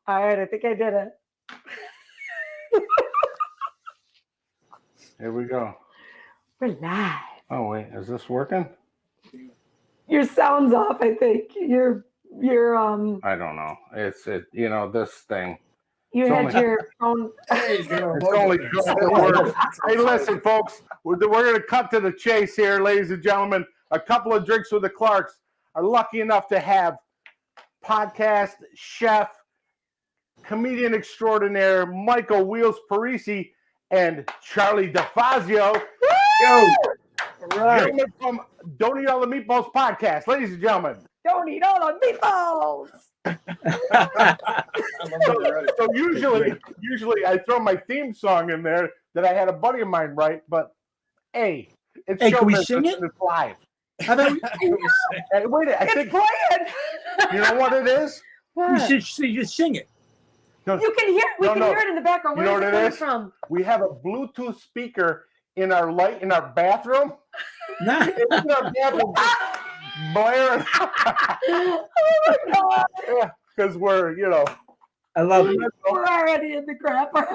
All right, I think I did it. Here we go. We're live. Oh wait, is this working? Your sound's off, I think. You're I don't know. It's this thing. You had your phone. It's only it works. Hey, listen, folks. We're going to cut to the chase here, ladies and gentlemen. A couple of drinks with the Clarks are lucky enough to have podcast chef, comedian extraordinaire Michael Wheels Parise and Charlie DeFazio. Yo, gentlemen from Don't Eat All the Meatballs podcast, ladies and gentlemen. Don't eat all the meatballs. So usually I throw my theme song in there that I had a buddy of mine write, but hey, it's can we sing it? It's live. How about we Hey, wait, I think playing. You know what it is? What? you should sing it. No, You can hear. We can hear it in the background. You know Where what is it it is? coming from? We have a Bluetooth speaker in our bathroom. Nah. It's in our bathroom. Blaring. Oh my God! Yeah, because we're I love it. We're already in the crapper.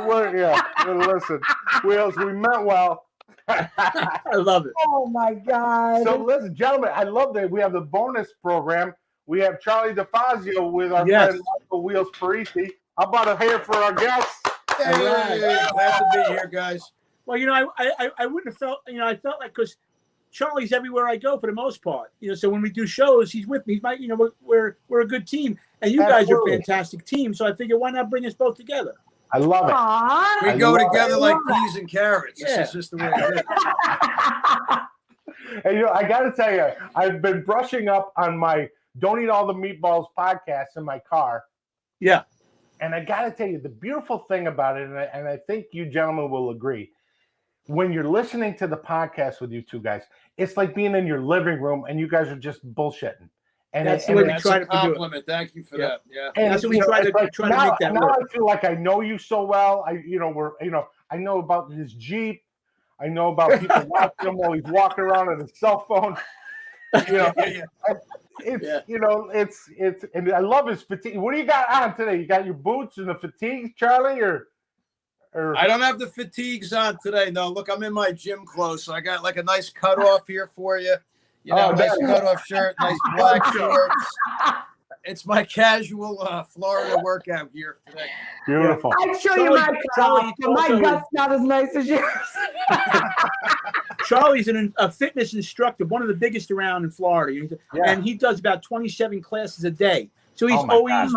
Listen, Wheels, we meant well. I love it. Oh my God! So listen, gentlemen, I love that we have the bonus program. We have Charlie DeFazio with our friend Michael Wheels Parise. How about a hand for our guests? Hey, glad to be here, guys. Well, I wouldn't have felt, I felt like, because Charlie's everywhere I go for the most part. So when we do shows, he's with me. He's my, we're a good team, and you guys are a fantastic team. So I figured, why not bring us both together? I love it. Aww. We go together like peas and carrots. Yeah. This is just the way it is. And I got to tell you, I've been brushing up on my Don't Eat All the Meatballs podcast in my car. Yeah. And I got to tell you, the beautiful thing about it, and I think you gentlemen will agree, when you're listening to the podcast with you two guys, it's like being in your living room and you guys are just bullshitting. And that's the way we try to do it. Compliment. Thank you for that. Yeah. And that's what we try to make that now work. I feel like I know you so well. I know about his Jeep. I know about people watching him while he's walking around on his cell phone. It's and I love his fatigue. What do you got on today? You got your boots and the fatigues, Charlie, or I don't have the fatigues on today. No, look, I'm in my gym clothes, so I got like a nice cutoff here for you. Nice cutoff shirt, nice black shorts. It's my casual Florida workout gear today. Beautiful. I'd show you my cutoff, but my gut's not as nice as yours. Charlie's a fitness instructor, one of the biggest around in Florida, and he does about 27 classes a day. So he's always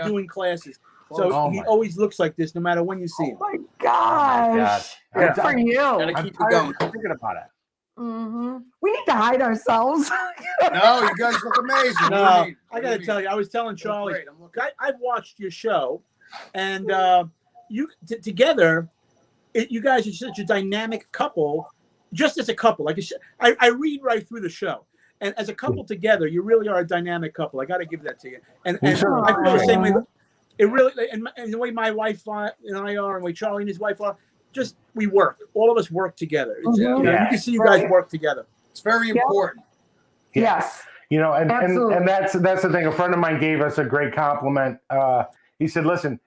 doing classes. So he always looks like this, no matter when you see him. Oh my gosh! Good for you. Gotta keep it going. I'm thinking about it. Mm-hmm. We need to hide ourselves. No, you guys look amazing. No, I got to tell you, I was telling Charlie, I've watched your show, and you together, you guys are such a dynamic couple. Just as a couple, I read right through the show, and as a couple together, you really are a dynamic couple. I got to give that to you. And I feel the same way. It really, and the way my wife and I are, and the way Charlie and his wife are, just we work. All of us work together. You can see you guys work together. It's very important. Yes. And that's the thing. A friend of mine gave us a great compliment. He said, "Listen,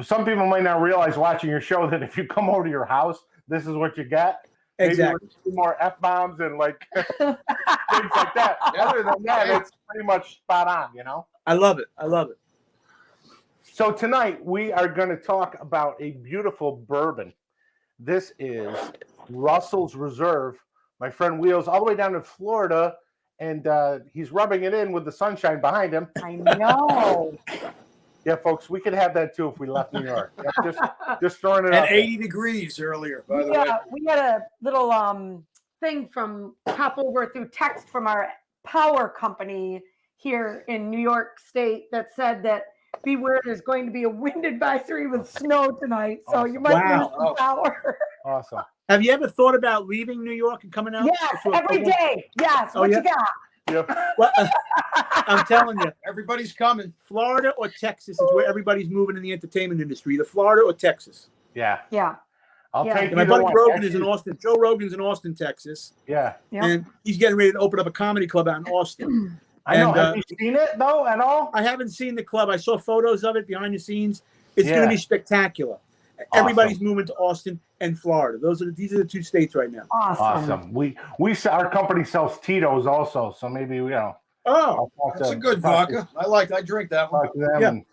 some people might not realize watching your show that if you come over to your house, this is what you get. Exactly. Maybe more F-bombs and like things like that. Other than that, it's pretty much spot on. I love it. I love it. So tonight we are going to talk about a beautiful bourbon. This is Russell's Reserve. My friend Wheels all the way down in Florida, and he's rubbing it in with the sunshine behind him. I know. Yeah, folks, we could have that too if we left New York. Just throwing it at out 80 degrees earlier, by the way. We had a little thing pop over through text from our power company here in New York State that said that beware, there's going to be a wind advisory with snow tonight, so you might lose some power. Awesome. Have you ever thought about leaving New York and coming out? Yes, every day. Yes. What you got? Yep. Well, I'm telling you, everybody's coming. Florida or Texas is where everybody's moving in the entertainment industry. Either Florida or Texas. Yeah. Yeah. I'll take my buddy Rogan is in Austin. Joe Rogan's in Austin, Texas. Yeah. And he's getting ready to open up a comedy club out in Austin. I know. Have you seen it though at all? I haven't seen the club. I saw photos of it behind the scenes. It's going to be spectacular. Awesome. Everybody's moving to Austin and Florida. These are the two states right now. Awesome. Our company sells Tito's also, so maybe Oh, that's a good vodka. I drink that one. Talk to them.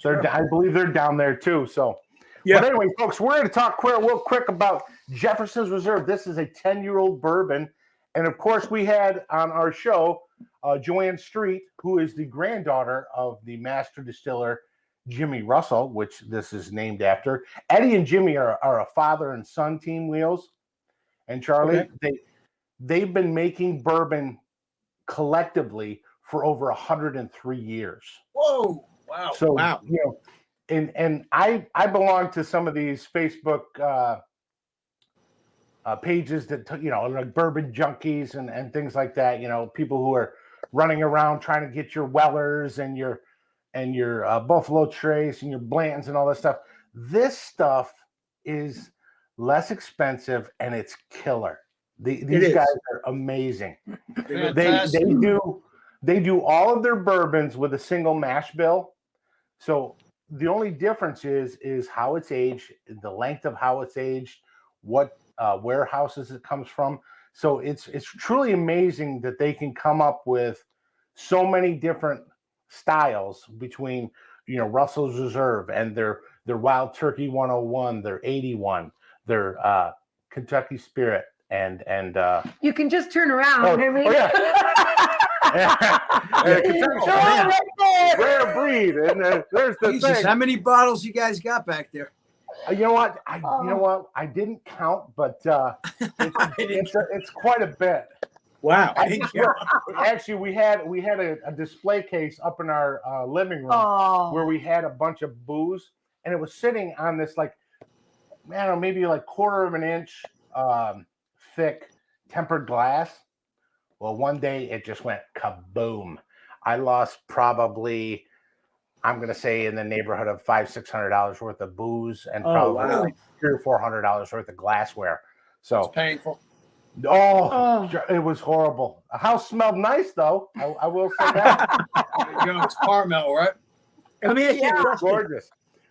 Yeah. I believe they're down there too. So, but anyway, folks, we're going to talk real quick about Jefferson's Reserve. This is a 10-year-old bourbon, and of course, we had on our show Joanne Street, who is the granddaughter of the master distiller Jimmy Russell, which this is named after. Eddie and Jimmy are a father and son team, Wheels and Charlie. Okay. They've been making bourbon collectively for over 103 years. Whoa. Wow. So, and I belong to some of these Facebook pages that, like bourbon junkies and things like that, people who are running around trying to get your Wellers and your Buffalo Trace and your Blantons and all that stuff. This stuff is less expensive and it's killer. These guys are amazing. They do all of their bourbons with a single mash bill. So the only difference is how it's aged, the length of how it's aged, what warehouses it comes from. So it's truly amazing that they can come up with so many different styles between Russell's Reserve and their Wild Turkey 101, their 81, their Kentucky Spirit, and you can just turn around. Rare breed, and there's the thing. How many bottles you guys got back there? You know what? I didn't count, but it's quite a bit. Wow! Actually, we had a display case up in our living room where we had a bunch of booze, and it was sitting on this maybe like quarter of an inch thick tempered glass. Well, one day it just went kaboom. I lost probably, I'm going to say, in the neighborhood of $500-600 worth of booze and probably $300 or $400 worth of glassware. So it's painful. It was horrible. The house smelled nice, though. I will say that. It's Carmel, right? Let me ask you a question. Gorgeous.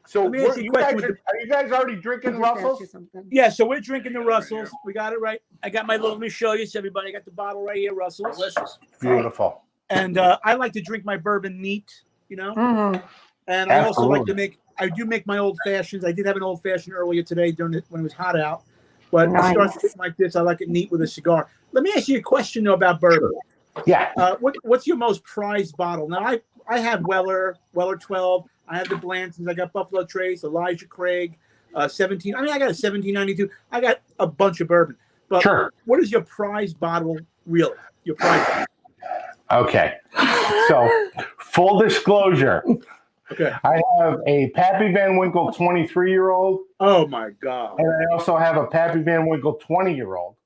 So are you guys already drinking Russells? Yeah, so we're drinking the Russells. We got it right. I got my little, let me show you, everybody. I got the bottle right here, Russells. Delicious. Beautiful. And I like to drink my bourbon neat, And I also like to make my old fashions. I did have an old fashioned earlier today when it was hot out. But I start drinking like this. I like it neat with a cigar. Let me ask you a question, though, about bourbon. Yeah. What's your most prized bottle? Now, I have Weller 12. I have the Blantons. I got Buffalo Trace, Elijah Craig, 17. I got a 1792. I got a bunch of bourbon. But what is your prized bottle, really? Your prized bottle? Okay. So, full disclosure. Okay. I have a Pappy Van Winkle 23-year-old. Oh, my God. And I also have a Pappy Van Winkle 20-year-old.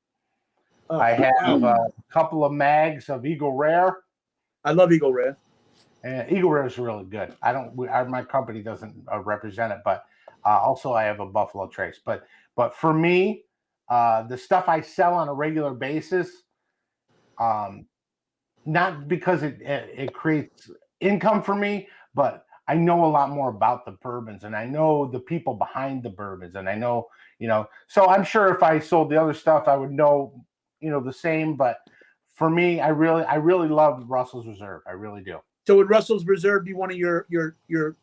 Oh, I have a couple of mags of Eagle Rare. I love Eagle Rare. And Eagle Rare is really good. My company doesn't represent it, but also I have a Buffalo Trace. But for me, the stuff I sell on a regular basis, not because it creates income for me, but I know a lot more about the bourbons, and I know the people behind the bourbons, and I know, so I'm sure if I sold the other stuff, I would know, the same. But for me, I really love Russell's Reserve. I really do. So would Russell's Reserve be one of your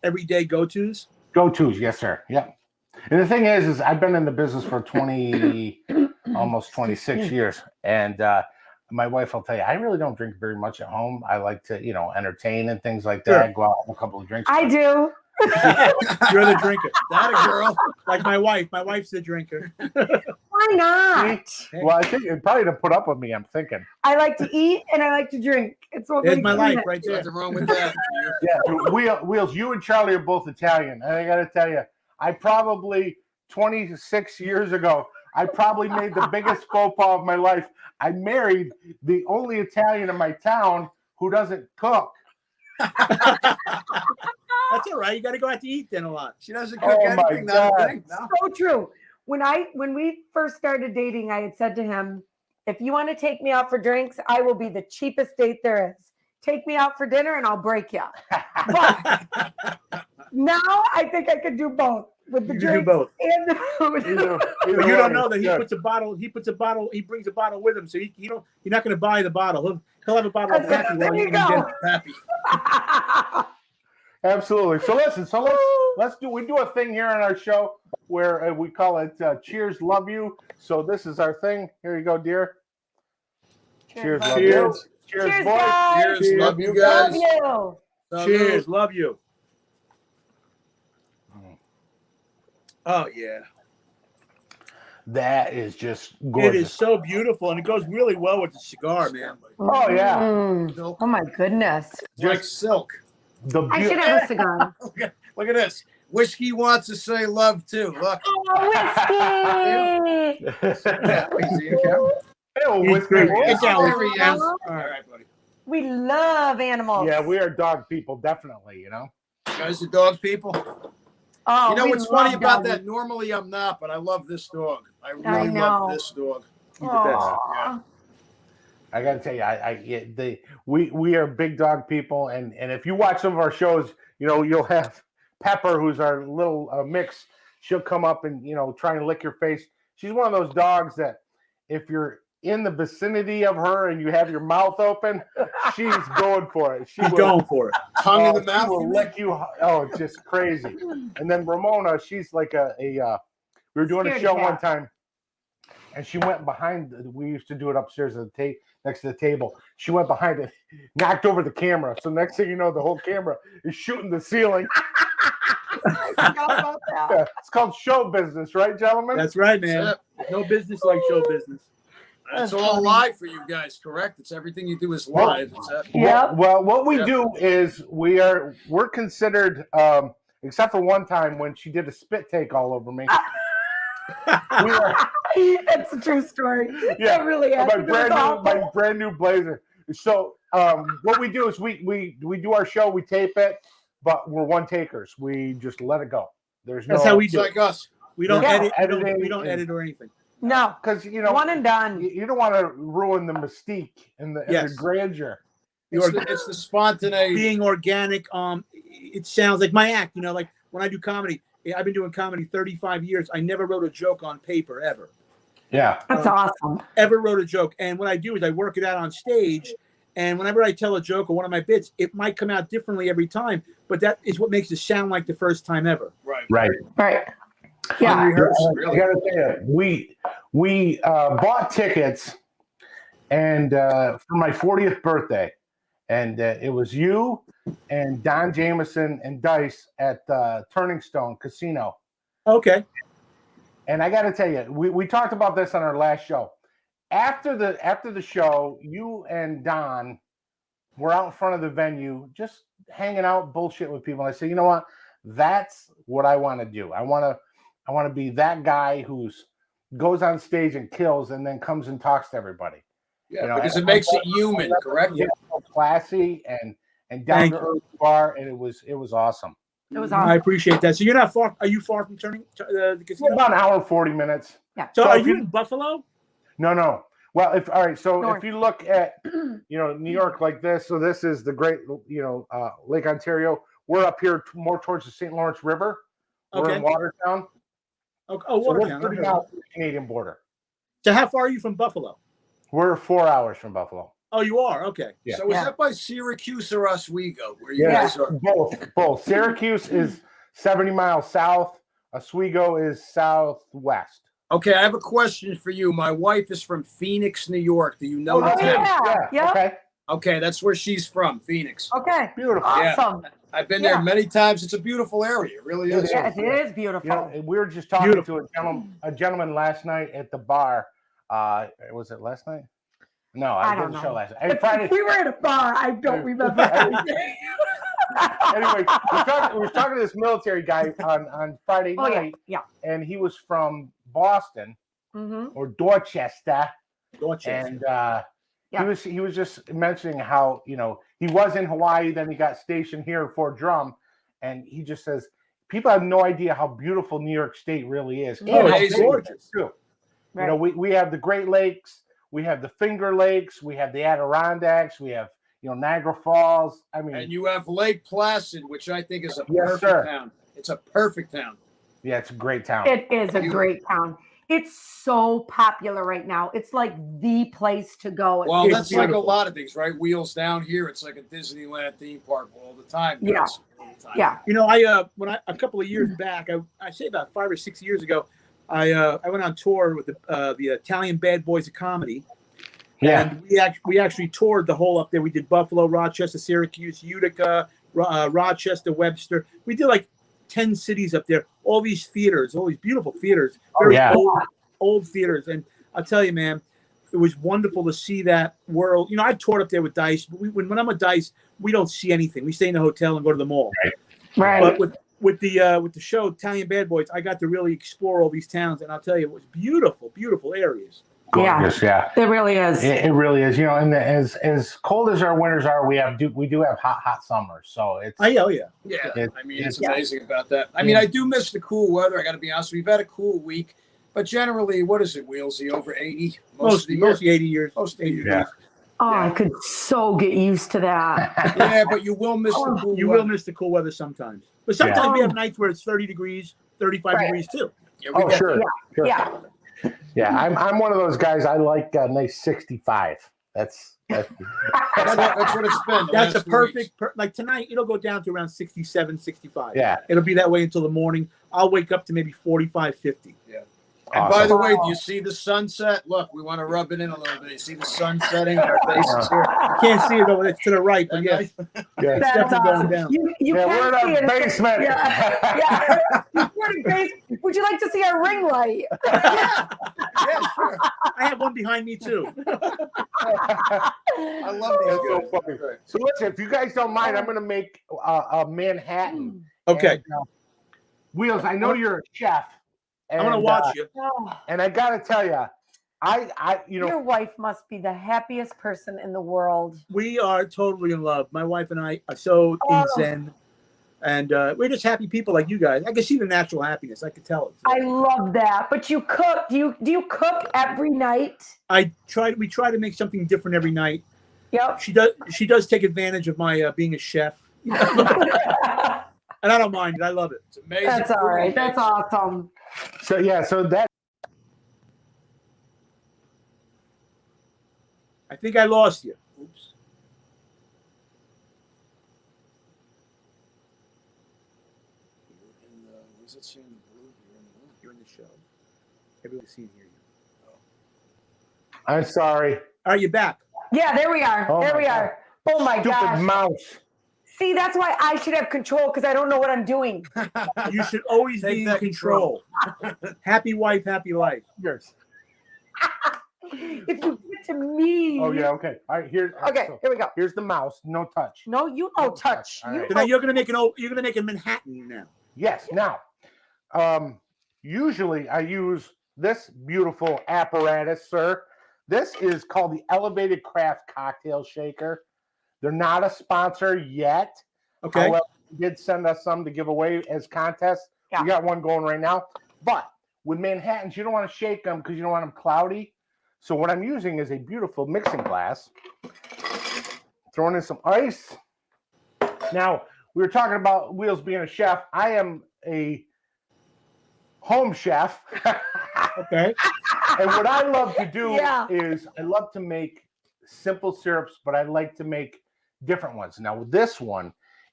everyday go-tos? Go-tos, yes, sir. Yeah. And the thing is I've been in the business for almost 26 years. And my wife will tell you, I really don't drink very much at home. I like to, entertain and things like that. Sure. Go out and have a couple of drinks. I do. You're the drinker. That a girl. Like my wife. My wife's the drinker. Why not? Well, I think it's probably to put up with me, I'm thinking. I like to eat and I like to drink. It's what There's my life right there. Nothing wrong with that. Yeah, Wheels, you and Charlie are both Italian. And I got to tell you, I probably, 26 years ago, I probably made the biggest faux pas of my life. I married the only Italian in my town who doesn't cook. That's all right. You got to go out to eat then a lot. She doesn't cook anything. Not a thing. No. So true. When we first started dating, I had said to him, if you want to take me out for drinks, I will be the cheapest date there is. take me out for dinner and I'll break you. But now I think I could do both with the You can do drinks both. and the food. But you don't know that he brings a bottle with him, so you're not going to buy the bottle. He'll have a bottle of Pappy There while you you're eating go. dinner. Happy. Absolutely. So listen. We do a thing here on our show where we call it "Cheers, Love You." So this is our thing. Here you go, dear. Cheers, love you. Cheers. Cheers, Cheers, boys. guys. Cheers. Love you Love guys. you. Cheers, love you. Oh yeah, That is just gorgeous. it is so beautiful, and it goes really well with the cigar, man. Oh yeah. Mm. Oh my goodness. It's like silk. I should have a cigar. Look at this. Whiskey wants to say love too. Look. Oh, whiskey. Yeah, wait, see the camera? Hey, whiskey. Get down, There he is. Oh. All right, buddy. We love animals. Yeah, we are dog people, definitely. You know. You guys are dog people. Oh, You know we what's funny love about dogs. that? Normally I'm not, but I love this dog. I I really know. love this dog. Aw. I gotta tell you, we are big dog people, and if you watch some of our shows, you know you'll have Pepper, who's our little mix. She'll come up and try and lick your face. She's one of those dogs that if you're in the vicinity of her and you have your mouth open, she's going for it. She's going for it. Tongue in the She mouth. will lick you. Oh, it's just crazy. And then Ramona, she's like we were doing a Scaredy show cat. one time, and she went behind. We used to do it upstairs at the next to the table. She went behind it, knocked over the camera. So next thing you know, the whole camera is shooting the ceiling. I forgot about that. Yeah, it's called show business, right, gentlemen? That's right, man. No business like show business. It's all live for you guys, correct? It's everything you do is live. It's that. Yep. Well, what we Yep. do is we're considered, except for one time when she did a spit take all over me. We are, It's a true story. Yeah, That really my happened. It was awful. brand new blazer. So what we do is we do our show, we tape it, but we're one takers. We just let it go. There's no. That's how we It's do like it. us. We don't Yeah. edit. Editing We don't and- edit or anything. No, because one and done. you don't want to ruin the mystique and the Yes. grandeur. It's the spontaneity. Being organic. It sounds like my act. Like when I do comedy. I've been doing comedy 35 years. I never wrote a joke on paper ever. Yeah. That's awesome. Ever wrote a joke. And what I do is I work it out on stage. And whenever I tell a joke or one of my bits, it might come out differently every time. But that is what makes it sound like the first time ever. Right. Right. Right. Yeah. Unrehearsed, I really. gotta tell you, we bought tickets and for my 40th birthday, and it was you and Don Jameson and Dice at Turning Stone Casino. Okay. And I gotta tell you, we talked about this on our last show. After the show, you and Don were out in front of the venue, just hanging out, bullshit with people. And I said, you know what? That's what I want to do. I want to be that guy who's goes on stage and kills, and then comes and talks to everybody. Yeah, because it makes it human, correct? Yeah, so classy and down to earth bar, and it was awesome. It was I awesome. appreciate that. So you're not far. Are you far from turning the It's casino? about an hour and 40 minutes. Yeah. So So are if you you- in Buffalo? No. Well, so North. if you look at New York like this, so this is the great Lake Ontario. We're up here more towards the St. Lawrence River. We're Okay. in Watertown. Oh, So we're Watertown. pretty Okay. out to the Canadian border. So how far are you from Buffalo? We're 4 hours from Buffalo. Oh, you are. Okay. Yeah. So is Yeah. that by Syracuse or Oswego, where you Yeah, guys are? both. Syracuse is 70 miles south. Oswego is southwest. Okay, I have a question for you. My wife is from Phoenix, New York. Do you know the Oh, town? yeah. Okay. Okay, that's where she's from, Phoenix. Okay. Beautiful. Yeah. Awesome. I've been there Yeah. many times. It's a beautiful area. It really is. Yeah, it is beautiful. We were just talking Beautiful. to a gentleman last night at the bar. Was it last night? No, I don't did the show know. last night. If Friday. we were at a bar, I don't remember anything. Anyway, we were talking to this military guy on Friday Oh, night, yeah. and he was from Boston Mm-hmm. or Dorchester, Dorchester. and Yeah. he was just mentioning how he was in Hawaii, then he got stationed here at Fort Drum, and he just says people have no idea how beautiful New York State really is. Yeah. Oh, How it's big it gorgeous. is, too. Right. We have the Great Lakes, we have the Finger Lakes, we have the Adirondacks, we have Niagara Falls. I mean, And you have Lake Placid, which I think is a Yes, perfect sir. town. It's a perfect town. yeah, it's a great town. It is a great town. It's so popular right now. It's like the place to go. Well, It's that's like a beautiful. lot of things, right? Wheels down here, it's like a Disneyland theme park all the time. Yeah. guys, all the time. Yeah. When a couple of years back, I say about 5 or 6 years ago, I went on tour with the Italian Bad Boys of Comedy. Yeah. And we actually toured the whole up there. We did Buffalo, Rochester, Syracuse, Utica, Rochester, Webster. We did like 10 cities up there. All these theaters, all these beautiful theaters, very old theaters. And I'll tell you, man, it was wonderful to see that world. I've toured up there with Dice. But when I'm with Dice, we don't see anything. We stay in the hotel and go to the mall. Right. But with the show Italian Bad Boys, I got to really explore all these towns, and I'll tell you, it was beautiful, beautiful areas. Gorgeous, yeah. It really is. It really is. And as cold as our winters are, we do have hot summers. So it's Oh yeah. Yeah, it's Yeah. amazing about that. I mean, I do miss the cool weather. I got to be honest. We've had a cool week, but generally, what is it, Wheelsy? Over 80 Mostly 80 years. Most of the year. Yeah. Oh, I could so get used to that. Yeah, but you will miss the cool You weather. will miss the cool weather sometimes. But sometimes we have nights where it's 30 degrees, 35 degrees too. Yeah, we get sure. that. Sure. Yeah. Yeah, I'm one of those guys. I like a nice 65. That's That's what it's been. the That's a last 2 weeks. perfect, like tonight, it'll go down to around 67, 65. yeah. It'll be that way until the morning. I'll wake up to maybe 45, 50. And by Awesome. the way, do you see the sunset? Look, we want to rub it in a little bit. You see the sun setting on our faces here? You can't see it over there to the right, but yeah, Yeah. it's definitely going down. You Yeah, we're can in see our it. basement. Yeah. We're in base- Would you like to see our ring light? Yeah, sure. I have one behind me too. I love these That's so guys. funny. So listen, if you guys don't mind, I'm going to make a Manhattan. Okay, And, Wheels, I know you're a chef. I'm gonna watch you. Oh, And I got to tell you, your wife must be the happiest person in the world. We are totally in love. My wife and I are so in zen, and we're just happy people like you guys. I can see the natural happiness. I can tell it. I love that. But you cook. Do you cook every night? We try to make something different every night. Yep. She does take advantage of my being a chef, and I don't mind it. I love it. It's amazing. That's all right. That's awesome. so that I think I lost you. Oops. Was it seen the blue? You're in the show. Everyone's seen here. I'm sorry. Are you back? Yeah, there we are. Oh there my we are. Oh my Stupid gosh. mouse. See, that's why I should have control because I don't know what I'm doing. You should always Take be in that control. Happy wife, happy life. Yours. If you give it to me. Oh yeah. Okay. All right. Okay, here we go. Here's the mouse. No touch. No, you don't touch. All You right. So now you're gonna make a Manhattan now. Yes. Now, usually I use this beautiful apparatus, sir. This is called the Elevated Craft Cocktail Shaker. They're not a sponsor yet. Okay. However, they did send us some to give away as contests. Yeah. We got one going right now. But with Manhattans, you don't want to shake them because you don't want them cloudy. So what I'm using is a beautiful mixing glass. Throwing in some ice. Now, we were talking about Wheels being a chef. I am a home chef. Okay. And what I love to do Yeah. is I love to make simple syrups, but I like to make different ones. Now, this one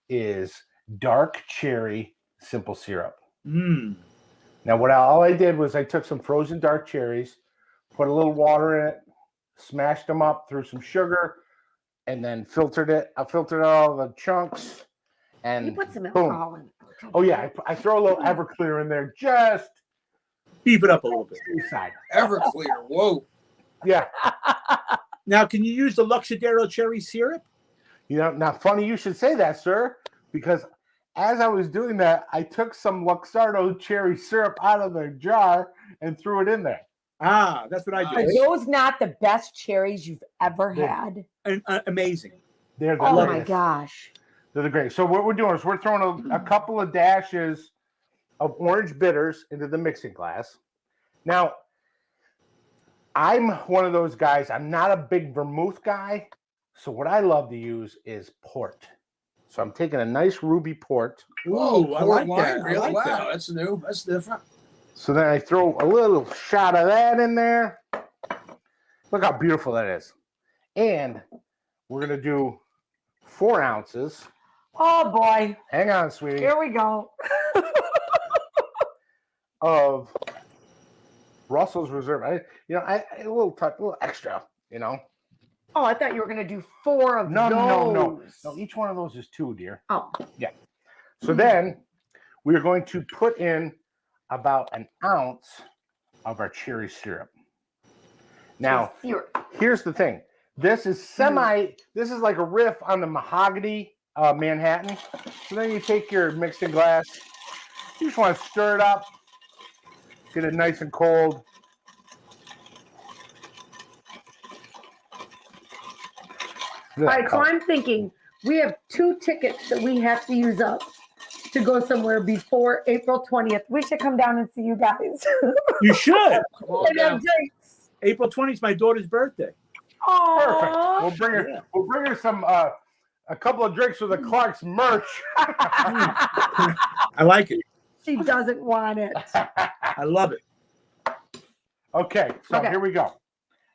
is dark cherry simple syrup. Mm. Now, all I did was I took some frozen dark cherries, put a little water in it, smashed them up, threw some sugar, and then filtered it. I filtered all the chunks, and You put some boom. alcohol in. Oh yeah, I throw a little Everclear in there, just Beef it up a little bit. inside. Everclear. Whoa. Yeah. Now, can you use the Luxadero cherry syrup? Now funny you should say that, sir, because as I was doing that, I took some Luxardo cherry syrup out of the jar and threw it in there. Ah, that's what I Are do. those not the best cherries you've ever had? And, amazing. They're the Oh my greatest. gosh. They're the great. So what we're doing is we're throwing a couple of dashes of orange bitters into the mixing glass. Now, I'm one of those guys. I'm not a big vermouth guy, So what I love to use is port. So I'm taking a nice ruby port. Ooh, I like wine, that. really? I like that. Wow, that's new. That's different. So then I throw a little shot of that in there. Look how beautiful that is. And we're going to do 4 ounces. Oh boy. Hang on, sweetie. Here we go. Of Russell's Reserve. A little extra, Oh, I thought you were going to do 4 of No, those. No, each one of those is 2, dear. Oh. Yeah. So then we are going to put in about an ounce of our cherry syrup. Now, here's the thing. This is this is like a riff on the mahogany Manhattan. So then you take your mixing glass. You just want to stir it up. Get it nice and cold. All right, so I'm thinking we have 2 tickets that we have to use up to go somewhere before April 20th. We should come down and see you guys. You should. And have drinks. April 20th is my daughter's birthday. Aww. Perfect. We'll bring her some a couple of drinks with the Clark's merch. I like it. She doesn't want it. I love it. Okay, so here we go.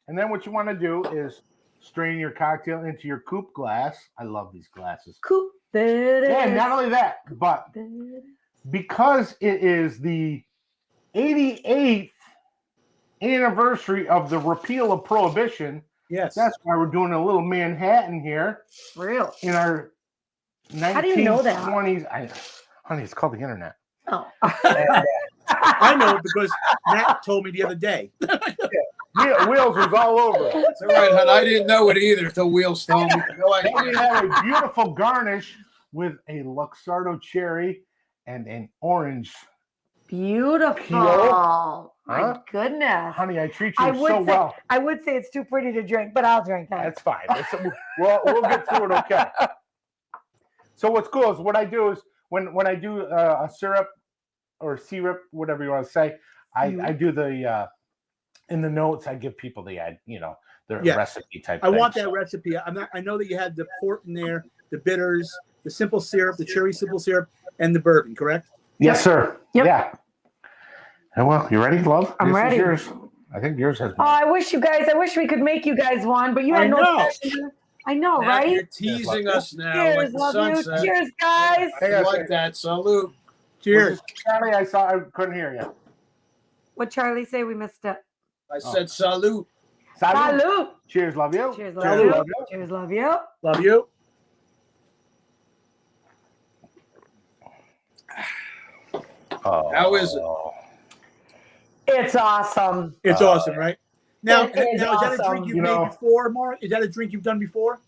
And then what you want to do is strain your cocktail into your coupe glass. I love these glasses. Coupe. And not only that, but because it is the 88th anniversary of the repeal of Prohibition, yes, that's why we're doing a little Manhattan here. Real. In our 1920s. How do you know that? Honey, it's called the internet. Oh. I know it because Matt told me the other day. Wheels was all over it. That's all right, hon. I didn't know it either until Wheels told me. Then we have a beautiful garnish with a Luxardo cherry and an orange. Beautiful. My goodness. Honey, I treat you so well. I would say it's too pretty to drink, but I'll drink that. That's fine. We'll get through it okay. So what's cool is what I do is when I do a syrup or syrup, whatever you want to say, I do the in the notes I give people the recipe type. I want that recipe. I know that you had the port in there, the bitters, the simple syrup, the cherry simple syrup, and the bourbon, correct? Yes, sir. Yep. Yeah. Well, you ready, love? I'm ready. Yours. I think yours has. Oh, I wish we could make you guys one, but you had no session. I know, Now right? you're teasing us now. Cheers, like the love you. sunset. Cheers, guys. I like that. Salute. Cheers. Charlie, I couldn't hear you. What'd Charlie say? We missed it. I said salute. Salute. Cheers, love you. Cheers, Cheers, love you. love you. Cheers, love you. Love you. Oh. How is it? It's awesome. It's awesome, right? Now, It is is that a drink awesome. you've made before, Mark? Is that a drink you've done before?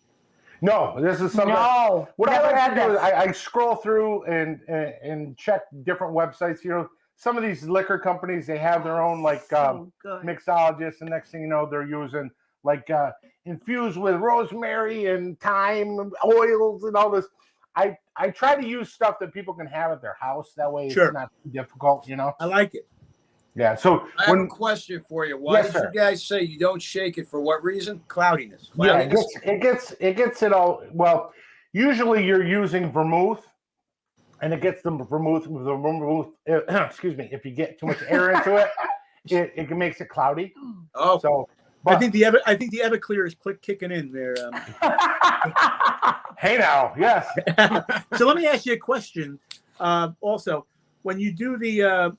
No, this is something. No, What I never like had to do is this. I scroll through and check different websites. Some of these liquor companies, they have their own So good. mixologists, and next thing you know, they're using infused with rosemary and thyme oils and all this. I try to use stuff that people can have at their house. That way, Sure. it's not too difficult. I like it. Yeah. So I have a question for you. Why Yes, did sir. you guys say you don't shake it? For what reason? Cloudiness. yeah, it gets it all. Well, usually you're using vermouth, and it gets the vermouth. Excuse me. If you get too much air into it, it makes it cloudy. Oh, So I think the Everclear is kicking in there. hey now, yes. So let me ask you a question. Also, when you do the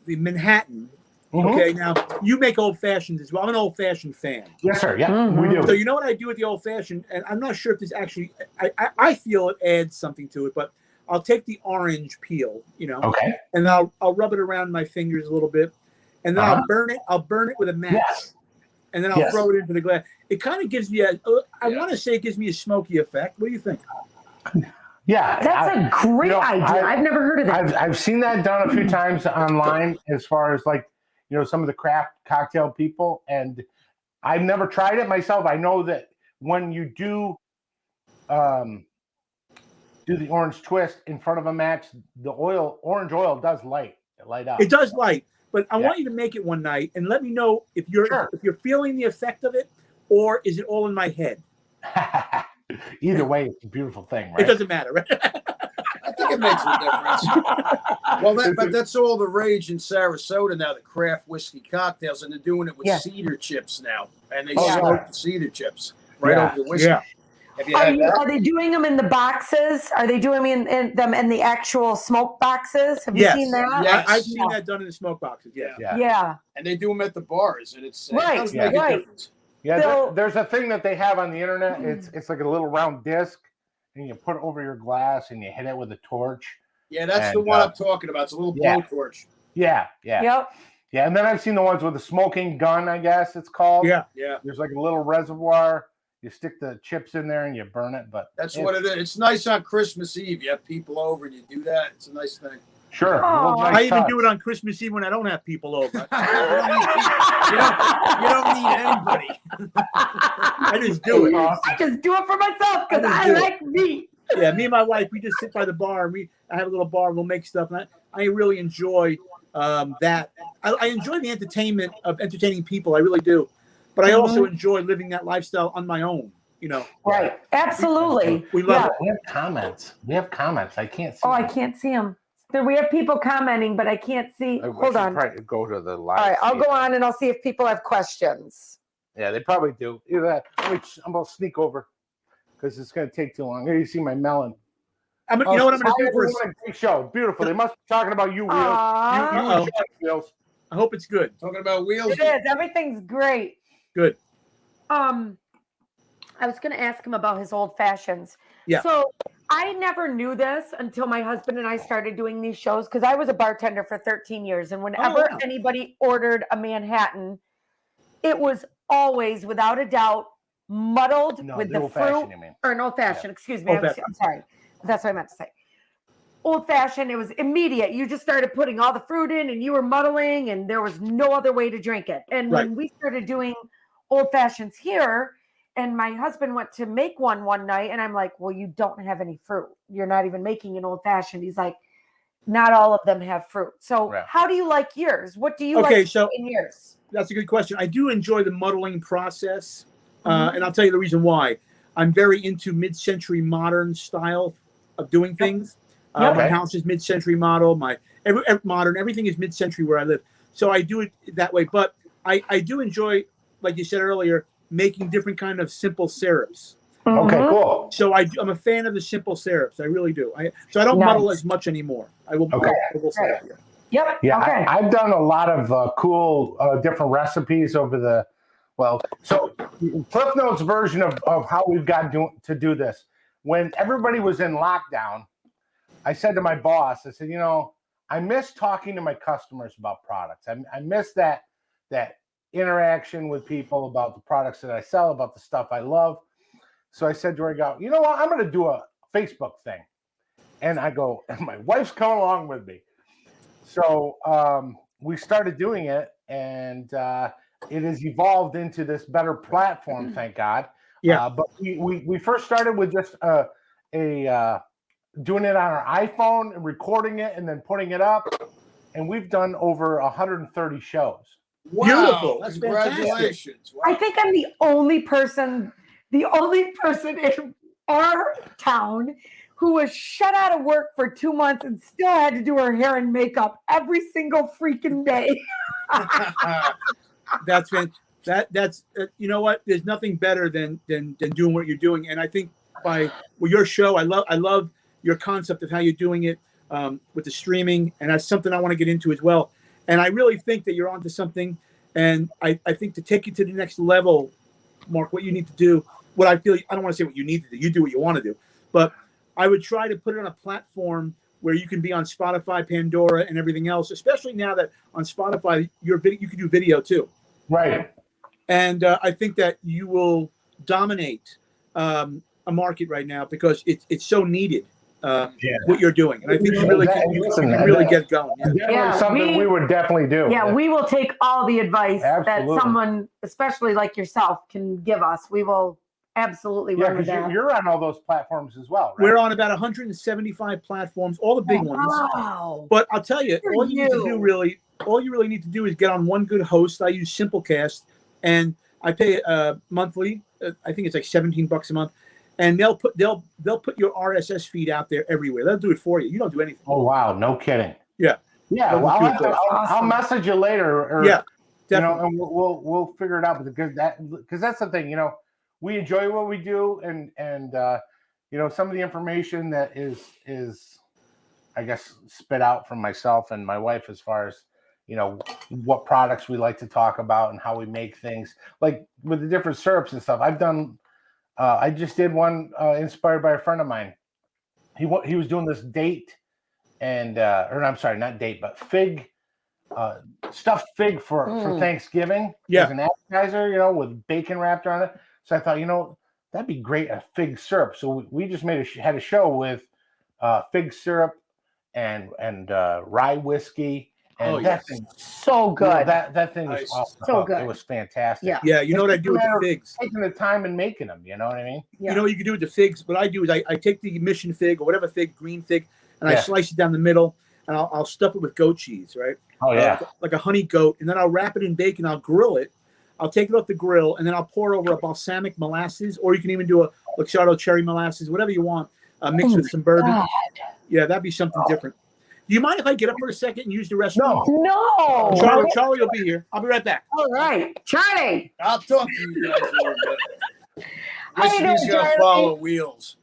Manhattan, okay, now you make old fashions as well. I'm an old fashioned fan. Yes, sir. Yeah, we do. So you know what I do with the old fashioned, and I'm not sure if this actually, I feel it adds something to it, but I'll take the orange peel, Okay. and I'll rub it around my fingers a little bit, and then I'll burn it. I'll burn it with a match. Yes. And then I'll throw it into the glass. It kind of gives me I want to say it gives me a smoky effect. What do you think? Yeah, That's a great idea. I've never heard of that. I've seen that done a few times online, as far as some of the craft cocktail people, and I've never tried it myself. I know that when you do the orange twist in front of a match, the orange oil does light up. It does light, but I want you to make it one night and let me know if you're feeling the effect of it, or is it all in my head? Either way, it's a beautiful thing, right? It doesn't matter, right? I think it makes a difference. Well, but that's all the rage in Sarasota now, the craft whiskey cocktails, and they're doing it with cedar chips now. And they smoke the cedar chips right over the whiskey. Yeah. Have you had that? Are they doing them in the boxes? Are they doing them in the actual smoke boxes? Have you seen that? Yes. I've seen that done in the smoke boxes. Yeah. And they do them at the bars, and it does make a difference. Yeah, there's a thing that they have on the internet. It's like a little round disc, and you put it over your glass, and you hit it with a torch. Yeah, that's the one I'm talking about. It's a little blowtorch. Yeah. Yep. Yeah, and then I've seen the ones with a smoking gun, I guess it's called. Yeah. There's like a little reservoir. You stick the chips in there and you burn it. But that's what it is. It's nice on Christmas Eve. You have people over and you do that. It's a nice thing. Sure. I even do it on Christmas Eve when I don't have people over. You don't need anybody. I just do it. I just do it for myself because I like meat. Yeah, me and my wife, we just sit by the bar. I have a little bar. We'll make stuff. And I really enjoy that. I enjoy the entertainment of entertaining people. I really do. But I also enjoy living that lifestyle on my own. Right. Absolutely. We love it. We have comments. I can't see. Oh, I can't see them. We have people commenting, but I can't see. Hold on. Probably go to the live. All right, I'll go on and I'll see if people have questions. Yeah, they probably do. Either that. I'm going to sneak over because it's going to take too long. Here you see my melon. You know what I'm going to do for a great show. Beautiful. They must be talking about you, Wheels. Wheels. I hope it's good. Talking about Wheels. It is. Everything's great. Good. I was going to ask him about his old fashions. Yeah. So I never knew this until my husband and I started doing these shows because I was a bartender for 13 years. And whenever anybody ordered a Manhattan, it was always, without a doubt, muddled with the fruit. Or an old fashioned, excuse me. I'm sorry. That's what I meant to say. Old fashioned, it was immediate. You just started putting all the fruit in and you were muddling and there was no other way to drink it. And when we started doing old fashions here, and my husband went to make one night, and I'm like, well, you don't have any fruit. You're not even making an old fashioned. He's like, not all of them have fruit. So how do you like yours? What do you like in yours? That's a good question. I do enjoy the muddling process, and I'll tell you the reason why. I'm very into mid-century modern style of doing things. My house is mid-century model. Modern, everything is mid-century where I live. So I do it that way. But I do enjoy, like you said earlier, making different kind of simple syrups. Okay, cool. So I'm a fan of the simple syrups. I really do. So I don't muddle as much anymore. I will. Okay. Say that here. Yep. Yeah, okay. I've done a lot of cool different recipes over the. So Cliff Notes version of how we've got to do this. When everybody was in lockdown, I said to my boss, I said, I miss talking to my customers about products. I miss that interaction with people about the products that I sell, about the stuff I love. So I said to her, you know what? I'm going to do a Facebook thing. And I go, and my wife's coming along with me. So we started doing it, and it has evolved into this better platform, thank God. Yeah. But we first started with just doing it on our iPhone and recording it and then putting it up. And we've done over 130 shows. Wow, beautiful. That's congratulations. Wow. I think I'm the only person in our town who was shut out of work for 2 months and still had to do her hair and makeup every single freaking day. That's you know what? There's nothing better than doing what you're doing. And I think your show, I love your concept of how you're doing it with the streaming, and that's something I want to get into as well. And I really think that you're onto something. And I think to take you to the next level, Mark, what you need to do, what I feel, I don't want to say what you need to do. You do what you want to do. But I would try to put it on a platform where you can be on Spotify, Pandora, and everything else, especially now that on Spotify, you can do video too. Right. And I think that you will dominate a market right now because it's so needed. What you're doing, and I think you really get going. Something we would definitely do. Yeah, we will take all the advice Absolutely. that someone, especially like yourself, can give us. We will absolutely run with that. You're on all those platforms as well, right? We're on about 175 platforms, all the big ones. Wow. But I'll tell you, all you really need to do is get on one good host. I use Simplecast, and I pay monthly I think it's like $17 a month, and they'll put your RSS feed out there everywhere. They'll do it for you. You don't do anything. Oh wow, no kidding. Yeah. Yeah, well, I'll message you later, or yeah, you definitely. know, and we'll figure it out because that's the thing. You know, we enjoy what we do, and you know, some of the information that is I guess spit out from myself and my wife as far as, you know, what products we like to talk about and how we make things, like with the different syrups and stuff. I've done. I just did one inspired by a friend of mine. He was doing this date and or I'm sorry, not date, but fig, stuffed fig for Thanksgiving as an appetizer, you know, with bacon wrapped around it. So I thought, you know, that'd be great, a fig syrup. So we just had a show with fig syrup and rye whiskey. And that thing, so good. You know, that thing was awesome. So good. It was fantastic. Yeah. You know what I do with the figs? Taking the time and making them. You know what I mean? Yeah. You know what you can do with the figs? What I do is I take the mission fig or whatever fig, green fig, and I slice it down the middle, and I'll stuff it with goat cheese, right? Oh yeah, like a honey goat, and then I'll wrap it in bacon. I'll grill it. I'll take it off the grill, and then I'll pour over a balsamic molasses, or you can even do a Luxardo cherry molasses, whatever you want, mixed with some bourbon. God. Yeah, that'd be something different. Do you mind if I get up for a second and use the restroom? No. Charlie will be here. I'll be right back. All right. Charlie. I'll talk to you guys a little bit. Whiskey's going to follow wheels.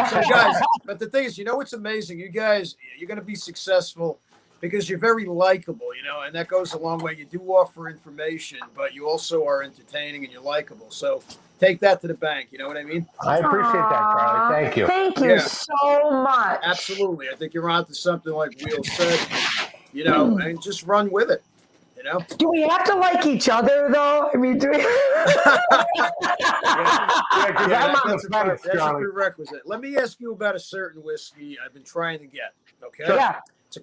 So, guys, but the thing is, you know what's amazing? You guys, you're going to be successful because you're very likable, you know, and that goes a long way. You do offer information, but you also are entertaining and you're likable. So take that to the bank. You know what I mean? I appreciate that, Charlie. Thank you. Thank you so much. Absolutely. I think you're onto something, like Wheel said, you know, and just run with it. You know? Do we have to like each other, though? I mean, do we? That's a prerequisite. Let me ask you about a certain whiskey I've been trying to get. Okay. Yeah.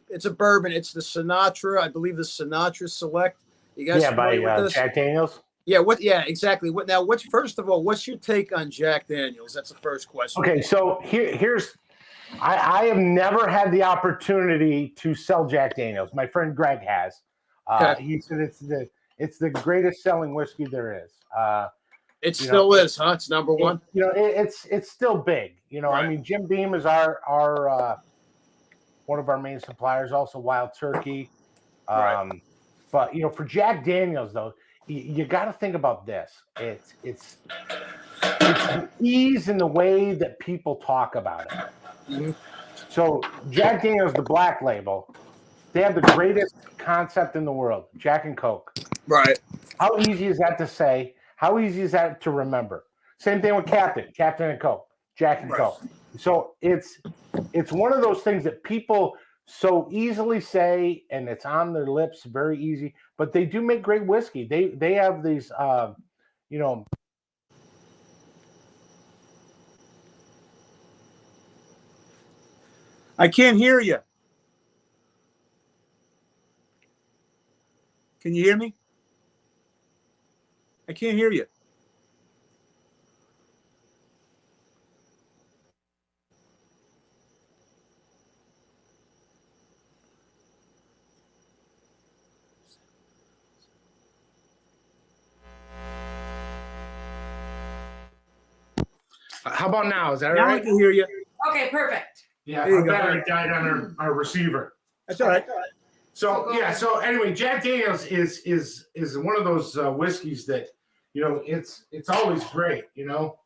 It's a bourbon. It's the Sinatra. I believe the Sinatra Select. You guys familiar with this? Jack Daniels. Yeah. Yeah. Exactly. First of all, what's your take on Jack Daniels? That's the first question. Okay. So here's. I have never had the opportunity to sell Jack Daniels. My friend Greg has. He said it's the greatest selling whiskey there is. It still is, huh? It's number one. You know, it's still big. You know, right. I mean, Jim Beam is our one of our main suppliers. Also, Wild Turkey. Right. But you know, for Jack Daniels though, you got to think about this. It's the ease in the way that people talk about it. Mm-hmm. So Jack Daniels, the black label. They have the greatest concept in the world, Jack and Coke. Right. How easy is that to say? How easy is that to remember? Same thing with Captain and Coke, Jack and Coke. So it's one of those things that people so easily say, and it's on their lips, very easy. But they do make great whiskey. They have these, you know. I can't hear you. Can you hear me? I can't hear you. How about now? Is that now right? I can hear you. Okay, perfect. Yeah, our battery died on our receiver. That's all right. So so anyway, Jack Daniels is one of those whiskeys that, you know, it's always great, you know.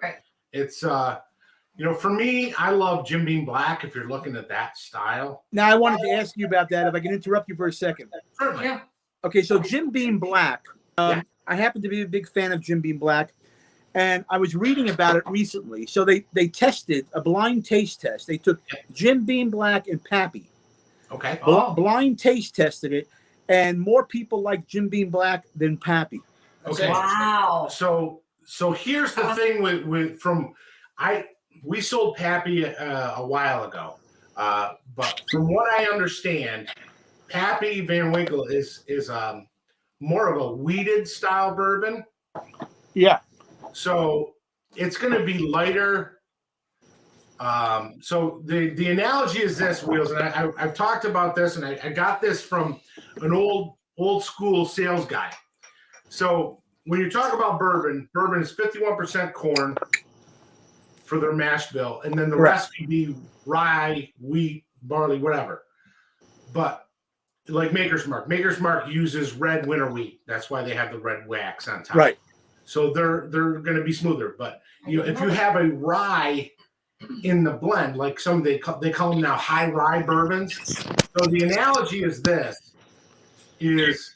Right. It's you know, for me, I love Jim Beam Black. If you're looking at that style. Now I wanted to ask you about that. If I can interrupt you for a second. Certainly. Yeah. Okay, so Jim Beam Black. I happen to be a big fan of Jim Beam Black, and I was reading about it recently. So they tested a blind taste test. They took Jim Beam Black and Pappy. Okay. Blind taste tested it, and more people like Jim Beam Black than Pappy. Okay. Wow. So here's the thing we sold Pappy a while ago, but from what I understand, Pappy Van Winkle is more of a wheated style bourbon. Yeah. So it's going to be lighter. So the analogy is this, Wheels, and I've talked about this, and I got this from an old school sales guy. So when you talk about bourbon is 51% corn for their mash bill, and then the rest can be rye, wheat, barley, whatever. But like Maker's Mark uses red winter wheat. That's why they have the red wax on top. Right. So they're going to be smoother. But if you have a rye in the blend, like they call them now high rye bourbons. So the analogy is this: is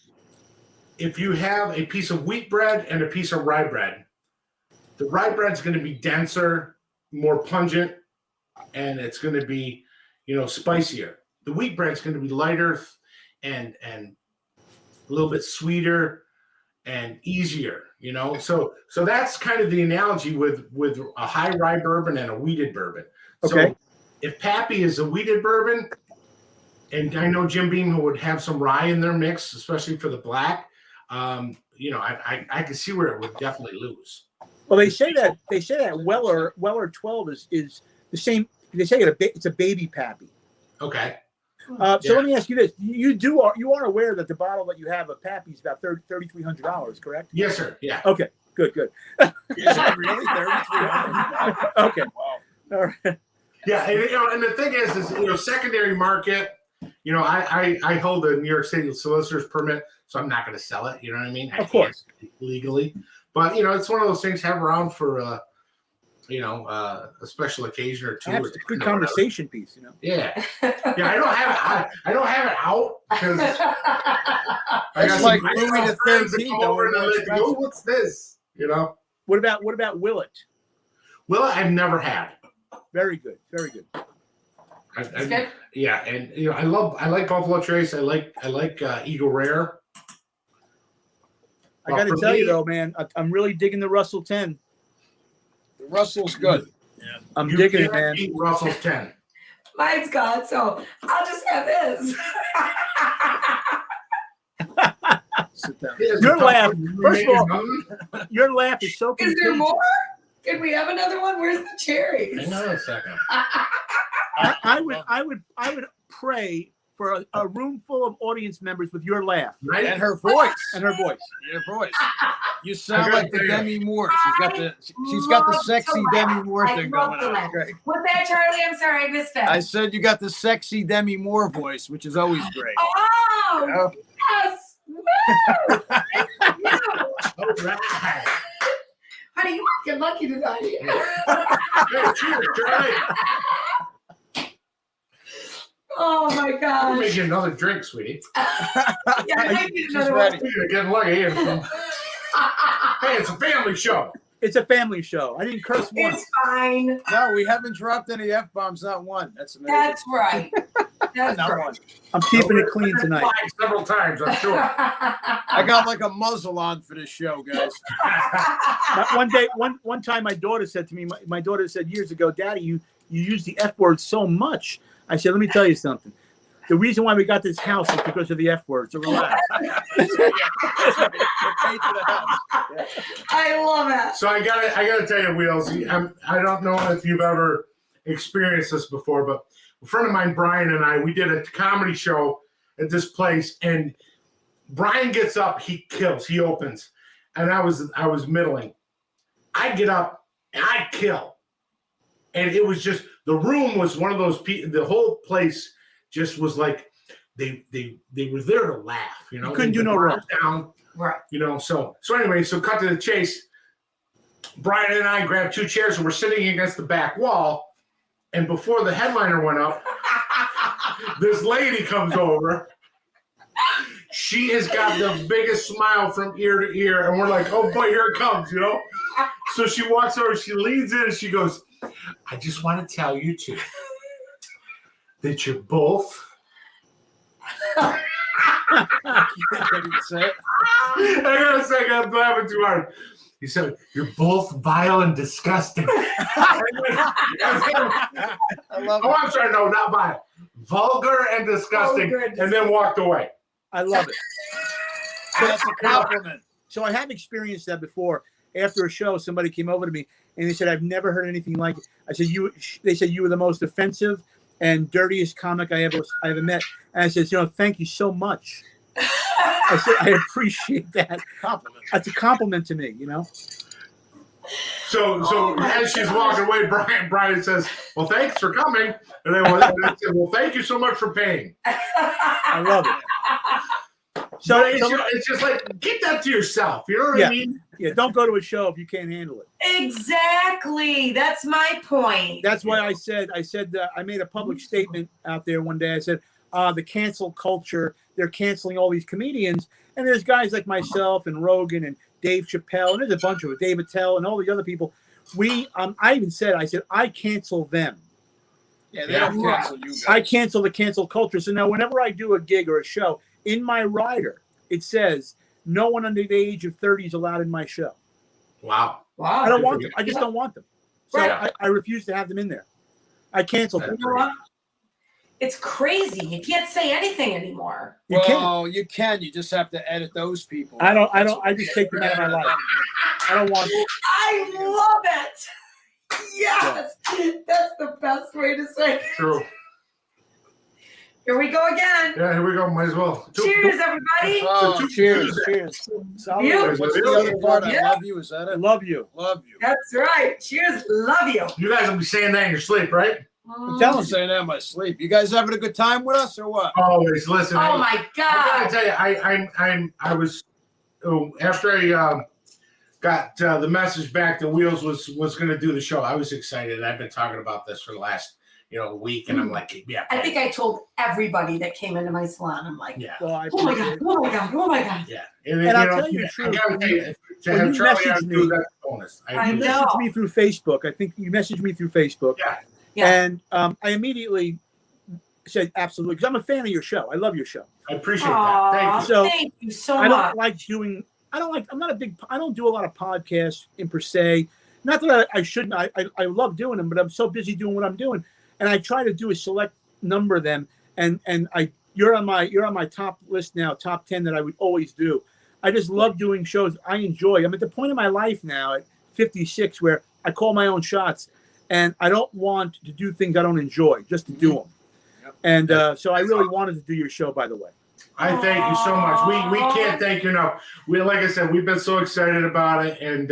if you have a piece of wheat bread and a piece of rye bread, the rye bread's going to be denser, more pungent, and it's going to be, spicier. The wheat bread's going to be lighter and a little bit sweeter and easier, So that's kind of the analogy with a high rye bourbon and a wheated bourbon. Okay. So if Pappy is a wheated bourbon, and I know Jim Beam would have some rye in their mix, especially for the black, I can see where it would definitely lose. Well, they say that Weller 12 is the same. They say it's a baby Pappy. Okay. So let me ask you this: you are aware that the bottle that you have of Pappy is about $3,300, correct? Yes, sir. Yeah. Okay. Good. Is it really $3,300? Okay. Wow. All right. Yeah, and the thing is, secondary market. I hold a New York State solicitor's permit, so I'm not going to sell it. You know what I mean? Of course, legally, but it's one of those things. Have around for a special occasion or two. Or good conversation piece. Yeah. I don't have it out because it's like Louis the 13th. Oh, what's this? What about Willet? Willet, I've never had. Very good. Very good. Good. Yeah, and I like Buffalo Trace. I like Eagle Rare. I got to tell you though, man, I'm really digging the Russell 10. The Russell's good. Yeah, I'm digging it, man. Eat Russell's 10. Mine's gone, so I'll just have his. Sit down. Your laugh, first of all, your laugh is so contagious. Is there more? Can we have another one? Where's the cherries? Hang on a second. I would pray for a room full of audience members with your laugh and her voice. Your voice. You sound like the Demi Moore. She's got the sexy Demi Moore thing going on. Great. What's that, Charlie? I'm sorry, I missed that. I said you got the sexy Demi Moore voice, which is always great. Oh, yes. Woo! Thank you. All right. Honey, you might get lucky tonight. Hey, cheers, Charlie. Oh my gosh. We'll make you another drink, sweetie. Yeah, I need another one. You're getting lucky. Hey, it's a family show. It's a family show. I didn't curse once. It's fine. No, we haven't dropped any F-bombs, not one. That's amazing. That's right. That's Not right. one. I'm keeping it clean tonight. Several times, I'm sure. I got like a muzzle on for this show, guys. One time, my daughter said to me, my daughter said years ago, "Daddy, you use the F word so much." I said, "Let me tell you something. The reason why we got this house is because of the F word. So relax." I love it. So I gotta tell you, Wheels. I don't know if you've ever experienced this before, but a friend of mine, Brian, and I, we did a comedy show at this place, and Brian gets up, he kills, he opens, and I was middling. I get up and I kill, and it was just the room was one of those people. The whole place just was like they were there to laugh. You couldn't do no wrong. Down, right? So anyway, so cut to the chase. Brian and I grabbed two chairs and we're sitting against the back wall. And before the headliner went up, this lady comes over. She has got the biggest smile from ear to ear. And we're like, oh boy, here it comes, So she walks over, she leans in and she goes, I just want to tell you two that you're both. I didn't say it. I gotta say, I'm laughing too hard. He said, you're both vile and disgusting. I love it. Oh, I'm sorry. No, not vile. Vulgar and disgusting. And then walked away. I love it. That's a compliment. So I have experienced that before. After a show, somebody came over to me and they said, I've never heard anything like it. I said, they said you were the most offensive and dirtiest comic I ever met. And I said, thank you so much. I said I appreciate that compliment. That's a compliment to me, you know. So as she's walking away, Brian says, "Well, thanks for coming," and then I said, "Well, thank you so much for paying." I love it. So it's just like, keep that to yourself. You know what I mean? Yeah, don't go to a show if you can't handle it. Exactly. That's my point. That's why I said I made a public statement out there one day. I said, the cancel culture, they're canceling all these comedians. And there's guys like myself and Rogan and Dave Chappelle, and there's a bunch of it, Dave Attell and all the other people. I even said, I cancel them. Yeah, they don't cancel you guys. I cancel the cancel culture. So now whenever I do a gig or a show, in my rider, it says, no one under the age of 30 is allowed in my show. Wow. I don't want them. I just don't want them. So Right. I refuse to have them in there. I canceled them. You know what? It's crazy. You can't say anything anymore. You can't. Well, you can. You just have to edit those people. I just take them out of my life. I don't want them. I love it. Yes, that's the best way to say it. True. Here we go again. Yeah, here we go. Might as well. Cheers, everybody. Oh, cheers. Cheers. You. What's the other part? I Yeah. love you. Is that I it? love you. Love you. That's right. Cheers. Love you. You guys will be saying that in your sleep, right? I'm I'm telling saying that in my sleep. You guys having a good time with us or what? Always listen. Oh my I God. gotta tell you, I was after I got the message back that Wheels was going to do the show. I was excited. I've been talking about this for the last week, and I'm like, yeah. I think I told everybody that came into my salon. I'm like, Yeah. Well, I oh my appreciate God, oh my God, oh my God. Yeah. And I'll tell you the truth, I gotta tell you, to when have you Charlie messaged on me- do that's a bonus. I you know. messaged me through Facebook. I think you messaged me through Facebook. Yeah. Yeah. And I immediately said absolutely, because I'm a fan of your show. I love your show. I appreciate Aw, that. Thank you. So, thank you so I much. don't like doing. I don't do a lot of podcasts in per se. Not that I shouldn't. I love doing them, but I'm so busy doing what I'm doing, and I try to do a select number of them. And you're on my top list now, top 10 that I would always do. I just love doing shows. I enjoy. I'm at the point in my life now at 56 where I call my own shots, and I don't want to do things I don't enjoy just to do them. Yep. And so I really wanted to do your show, by the way. I thank you so much. We can't thank you enough. Like I said, we've been so excited about it, and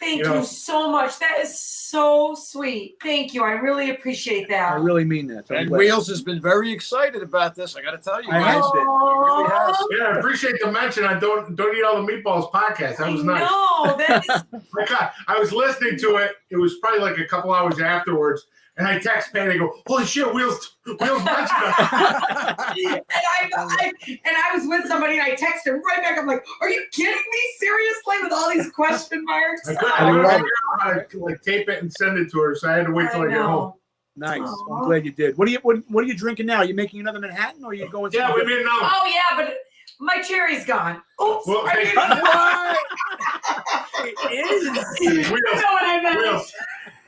Thank you so much. That is so sweet. Thank you. I really appreciate that. I really mean that. So I'm And glad. Wheels has been very excited about this. I got to tell you I guys. have been. He really has. yeah, I appreciate the mention. I don't eat all the meatballs podcast. That was nice. No, that is I was listening to it. It was probably like a couple hours afterwards, and I text Patty. I go, "Holy shit, Wheels mentioned it." and I was with somebody and I texted him right back. I'm like, are you kidding me? Seriously? With all these question marks? I couldn't figure out how to like tape it and send it to her, so I had to wait till I get home. Nice. Aw. I'm glad you did. What are you drinking now? Are you making another Manhattan, or are you going? Yeah, we made another. Oh yeah, but my cherry's gone. Oops. Well, I hey, didn't- It is. you know what I meant. Wheels,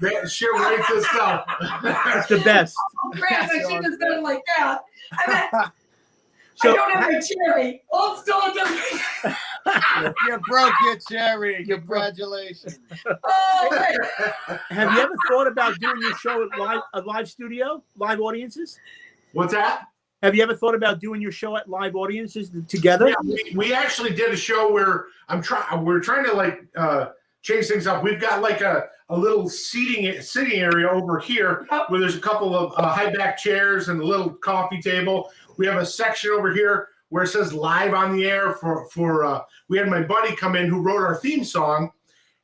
that shit writes itself. That's the best. Grant, I shouldn't have done it like that. I meant, So, I don't have my cherry. Oh, still it doesn't. You broke your cherry. Congratulations. Oh, wait. have you ever thought about doing your show at live studio, live audiences? What's that? Have you ever thought about doing your show at live audiences together? Yeah, we actually did a show where we're trying to like change things up. We've got like a little sitting area over here where there's a couple of high back chairs and a little coffee table. We have a section over here where it says live on the air for we had my buddy come in who wrote our theme song,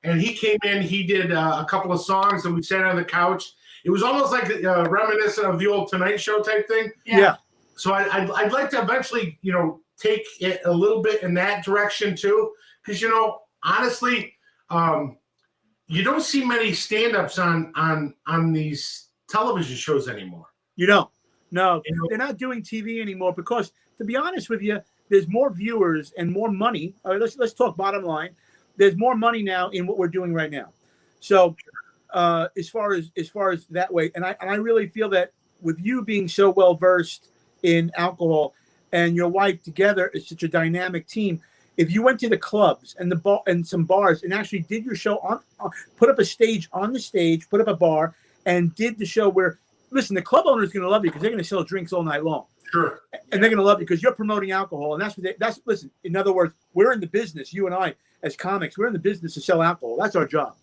and he came in, he did a couple of songs, and we sat on the couch. It was almost like reminiscent of the old Tonight Show type thing. Yeah. So I'd like to eventually, take it a little bit in that direction too, because honestly, you don't see many stand-ups on these television shows anymore. You don't. No, they're not doing TV anymore because, to be honest with you, there's more viewers and more money. All right, let's talk bottom line. There's more money now in what we're doing right now. So, as far as that way, and I really feel that with you being so well versed in alcohol and your wife together is such a dynamic team. If you went to the clubs and the bar and some bars and actually did your show on, put up a stage on the stage, put up a bar and did the show where, listen, the club owner is going to love you because they're going to sell drinks all night long. Sure. And they're going to love you because you're promoting alcohol, and that's what that's. Listen, in other words, we're in the business. You and I, as comics, we're in the business to sell alcohol. That's our job.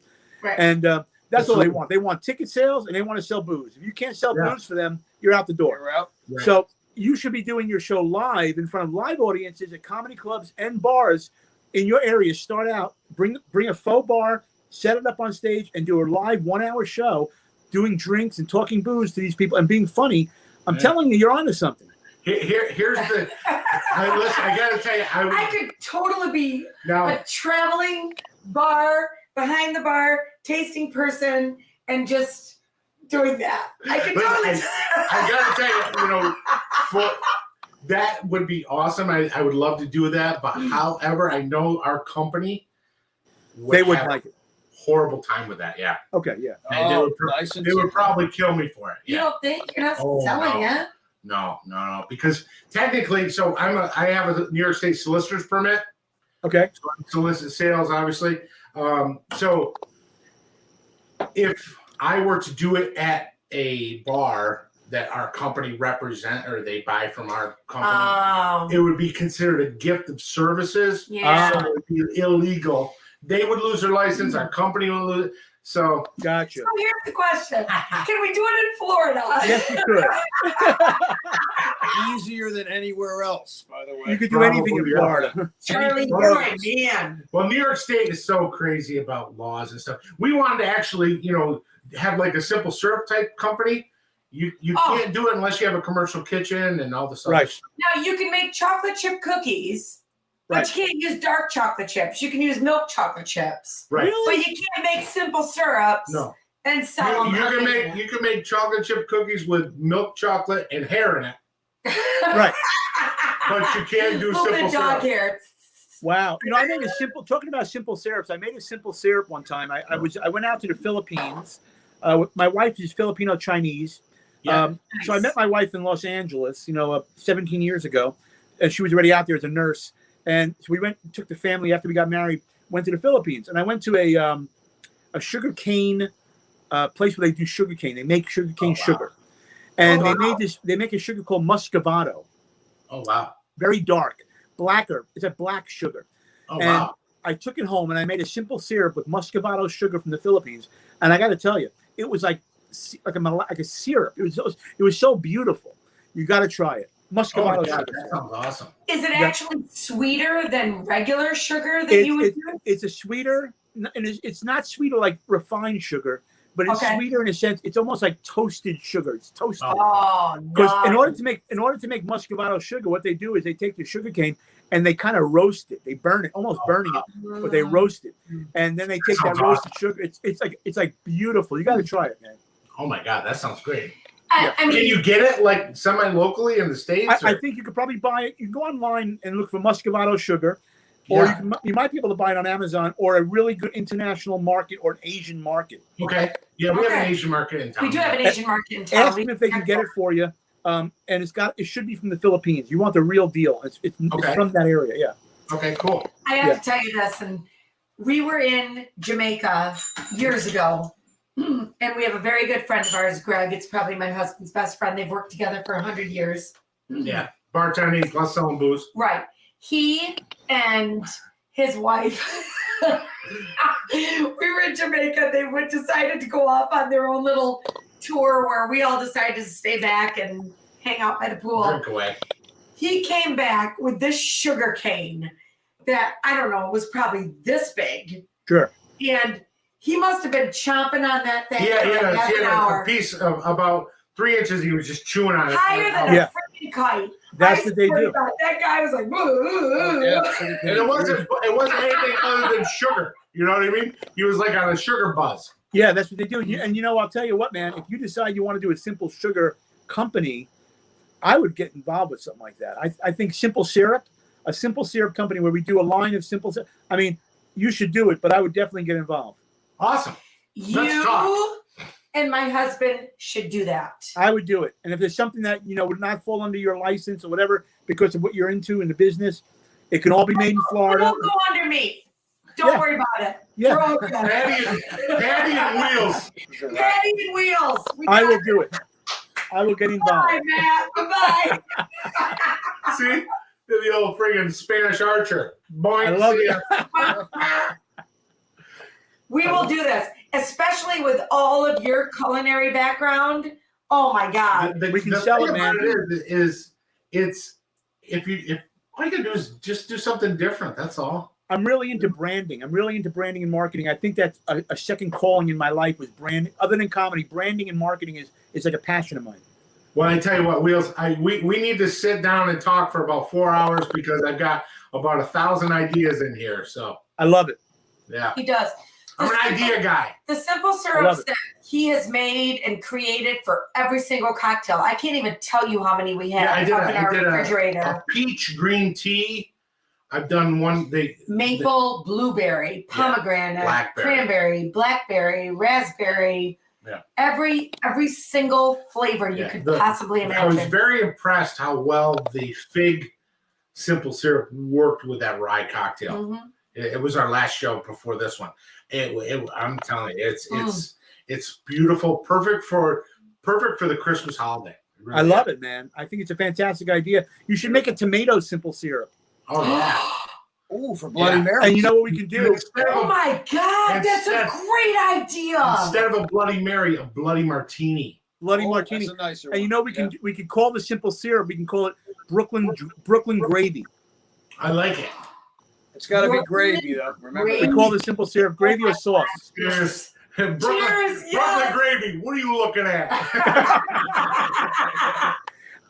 Right. And that's all they want. They want ticket sales and they want to sell booze. If you can't sell booze for them, you're out the door. You're out. Right. So you should be doing your show live in front of live audiences at comedy clubs and bars in your area. Start out, bring a faux bar, set it up on stage, and do a live 1-hour show, doing drinks and talking booze to these people and being funny. I'm telling you, you're onto something. Here's the. Listen, I gotta tell you, I could totally be now. a traveling bar, behind the bar, tasting person, and just doing that. I could totally. I gotta tell you, that would be awesome. I would love to do that, but however, I know our company They would have like it. horrible time with that. Yeah, Okay, yeah. and they would probably kill me for it. You Yeah, don't think you're not Oh, selling no. it? no, because technically, so I have a New York State solicitor's permit. Okay. So I solicit sales, obviously. So if I were to do it at a bar that our company represent or they buy from our company, it would be considered a gift of services. Yeah. So it would be illegal. They would lose their license. Our company would lose it. So Gotcha. So here's the question: can we do it in Florida? Yes, you could. Easier than anywhere else, by the way. You could do anything in Probably, yeah. Florida. Charlie, Well, you're a man. Well, New York State is so crazy about laws and stuff. We wanted to actually, have like a simple syrup type company. You can't do it unless you have a commercial kitchen and all this other Right. stuff. Now you can make chocolate chip cookies, but Right. you can't use dark chocolate chips. You can use milk chocolate chips, Right. but you can't make simple syrups No. and sell them. You can make chocolate chip cookies with milk chocolate and hair in it, Right. but you can't do Little bit simple of dog syrup. hair. Wow. I made talking about simple syrups, I made a simple syrup one time. I went out to the Philippines. My wife is Filipino Chinese. Yeah. So I met my wife in Los Angeles, 17 years ago, and she was already out there as a nurse. And so we took the family after we got married, went to the Philippines, and I went to a sugar cane place where they do sugar cane. They make sugar cane sugar, and they make a sugar called muscovado. Oh wow. Very dark, blacker. It's a black sugar. Oh And wow. I took it home and I made a simple syrup with muscovado sugar from the Philippines. And I got to tell you, it was like a syrup. It was so beautiful. You got to try it. Muscovado Oh, yeah, sugar. that sounds awesome. Is it actually sweeter than regular sugar that you would do? It's a sweeter, and it's not sweeter like refined sugar, but it's Okay. sweeter in a sense. It's almost like toasted sugar. It's toasted. Oh, Because no. in order to make muscovado sugar, what they do is they take the sugar cane and they kind of roast it. They burn it, almost burning it, but they roast it, and then they take that Sounds roasted sugar. It's like beautiful. You got to try it, man. Oh my god, that sounds great. I Can mean, you get it like semi-locally in the States? I or- think you could probably buy it. You can go online and look for muscovado sugar, or Yeah. you might be able to buy it on Amazon or a really good international market or an Asian market. Okay. Yeah, we have an Okay. Asian market in town. we do have an Asian market in town. Ask them if they can get it for you. And it should be from the Philippines. You want the real deal. It's Okay. from that area. Yeah. Okay, cool. I have to tell you this, and we were in Jamaica years ago, and we have a very good friend of ours, Greg. It's probably my husband's best friend. They've worked together for 100 years. Yeah. Bartending plus selling booze. Right. He and his wife, we were in Jamaica. They decided to go off on their own little tour where we all decided to stay back and hang out by the pool. Drink away. He came back with this sugar cane that, I don't know, was probably this big. Sure. And he must have been chomping on that thing Yeah, for like yeah. half He an had a hour. piece of about 3 inches. He was just chewing on it. Higher than Yeah. a freaking kite. That's I what they swear to do. God, that guy was like, woo. Yeah. And it wasn't anything other than sugar. You know what I mean? He was like on a sugar buzz. Yeah, that's what they do. And I'll tell you what, man. If you decide you want to do a simple sugar company, I would get involved with something like that. I think a simple syrup company where we do a line of simple. I mean, you should do it, but I would definitely get involved. Awesome. You talk. and my husband should do that. I would do it. And if there's something that, would not fall under your license or whatever, because of what you're into in the business, it can all be made in It Florida. won't go under me. Don't Yeah. worry about it. Yeah. We're all good. Patty and wheels. Patty and wheels. We I got will it. do it. I will get involved. Bye, Matt. Bye-bye. See? The old friggin' Spanish archer. Boing. I love see it. ya. We will do this, especially with all of your culinary background. Oh my God. We can sell it, man. It's if all you can do is just do something different. That's all. I'm really into branding. I'm really into branding and marketing. I think that's a second calling in my life was branding. Other than comedy, branding and marketing is like a passion of mine. Well, I tell you what, Wheels, we need to sit down and talk for about 4 hours because I've got about 1,000 ideas in here. So I love it. yeah, He does. I'm an idea guy. The simple syrups that he has made and created for every single cocktail. I can't even tell you how many we have in our refrigerator. A peach green tea. I've done one. Maple, blueberry, pomegranate, blackberry. cranberry, blackberry, raspberry. Yeah. Every single flavor you could possibly imagine. I was very impressed how well the fig simple syrup worked with that rye cocktail. Mm-hmm. It was our last show before this one. I'm telling you, it's beautiful, perfect for the Christmas holiday. Really I love it, man. I think it's a fantastic idea. You should make a tomato simple syrup. Oh yeah. Ooh, for Bloody Mary. And you know what we can do? Oh my God, that's a great idea. Instead of a Bloody Mary, a Bloody Martini. Bloody Martini. That's a nicer And you one. know we could call the simple syrup. We can call it Brooklyn gravy. I like it. It's got to be gravy, though. Remember, We call the simple syrup gravy or sauce. Cheers. Cheers, Brooklyn gravy. What are you looking at?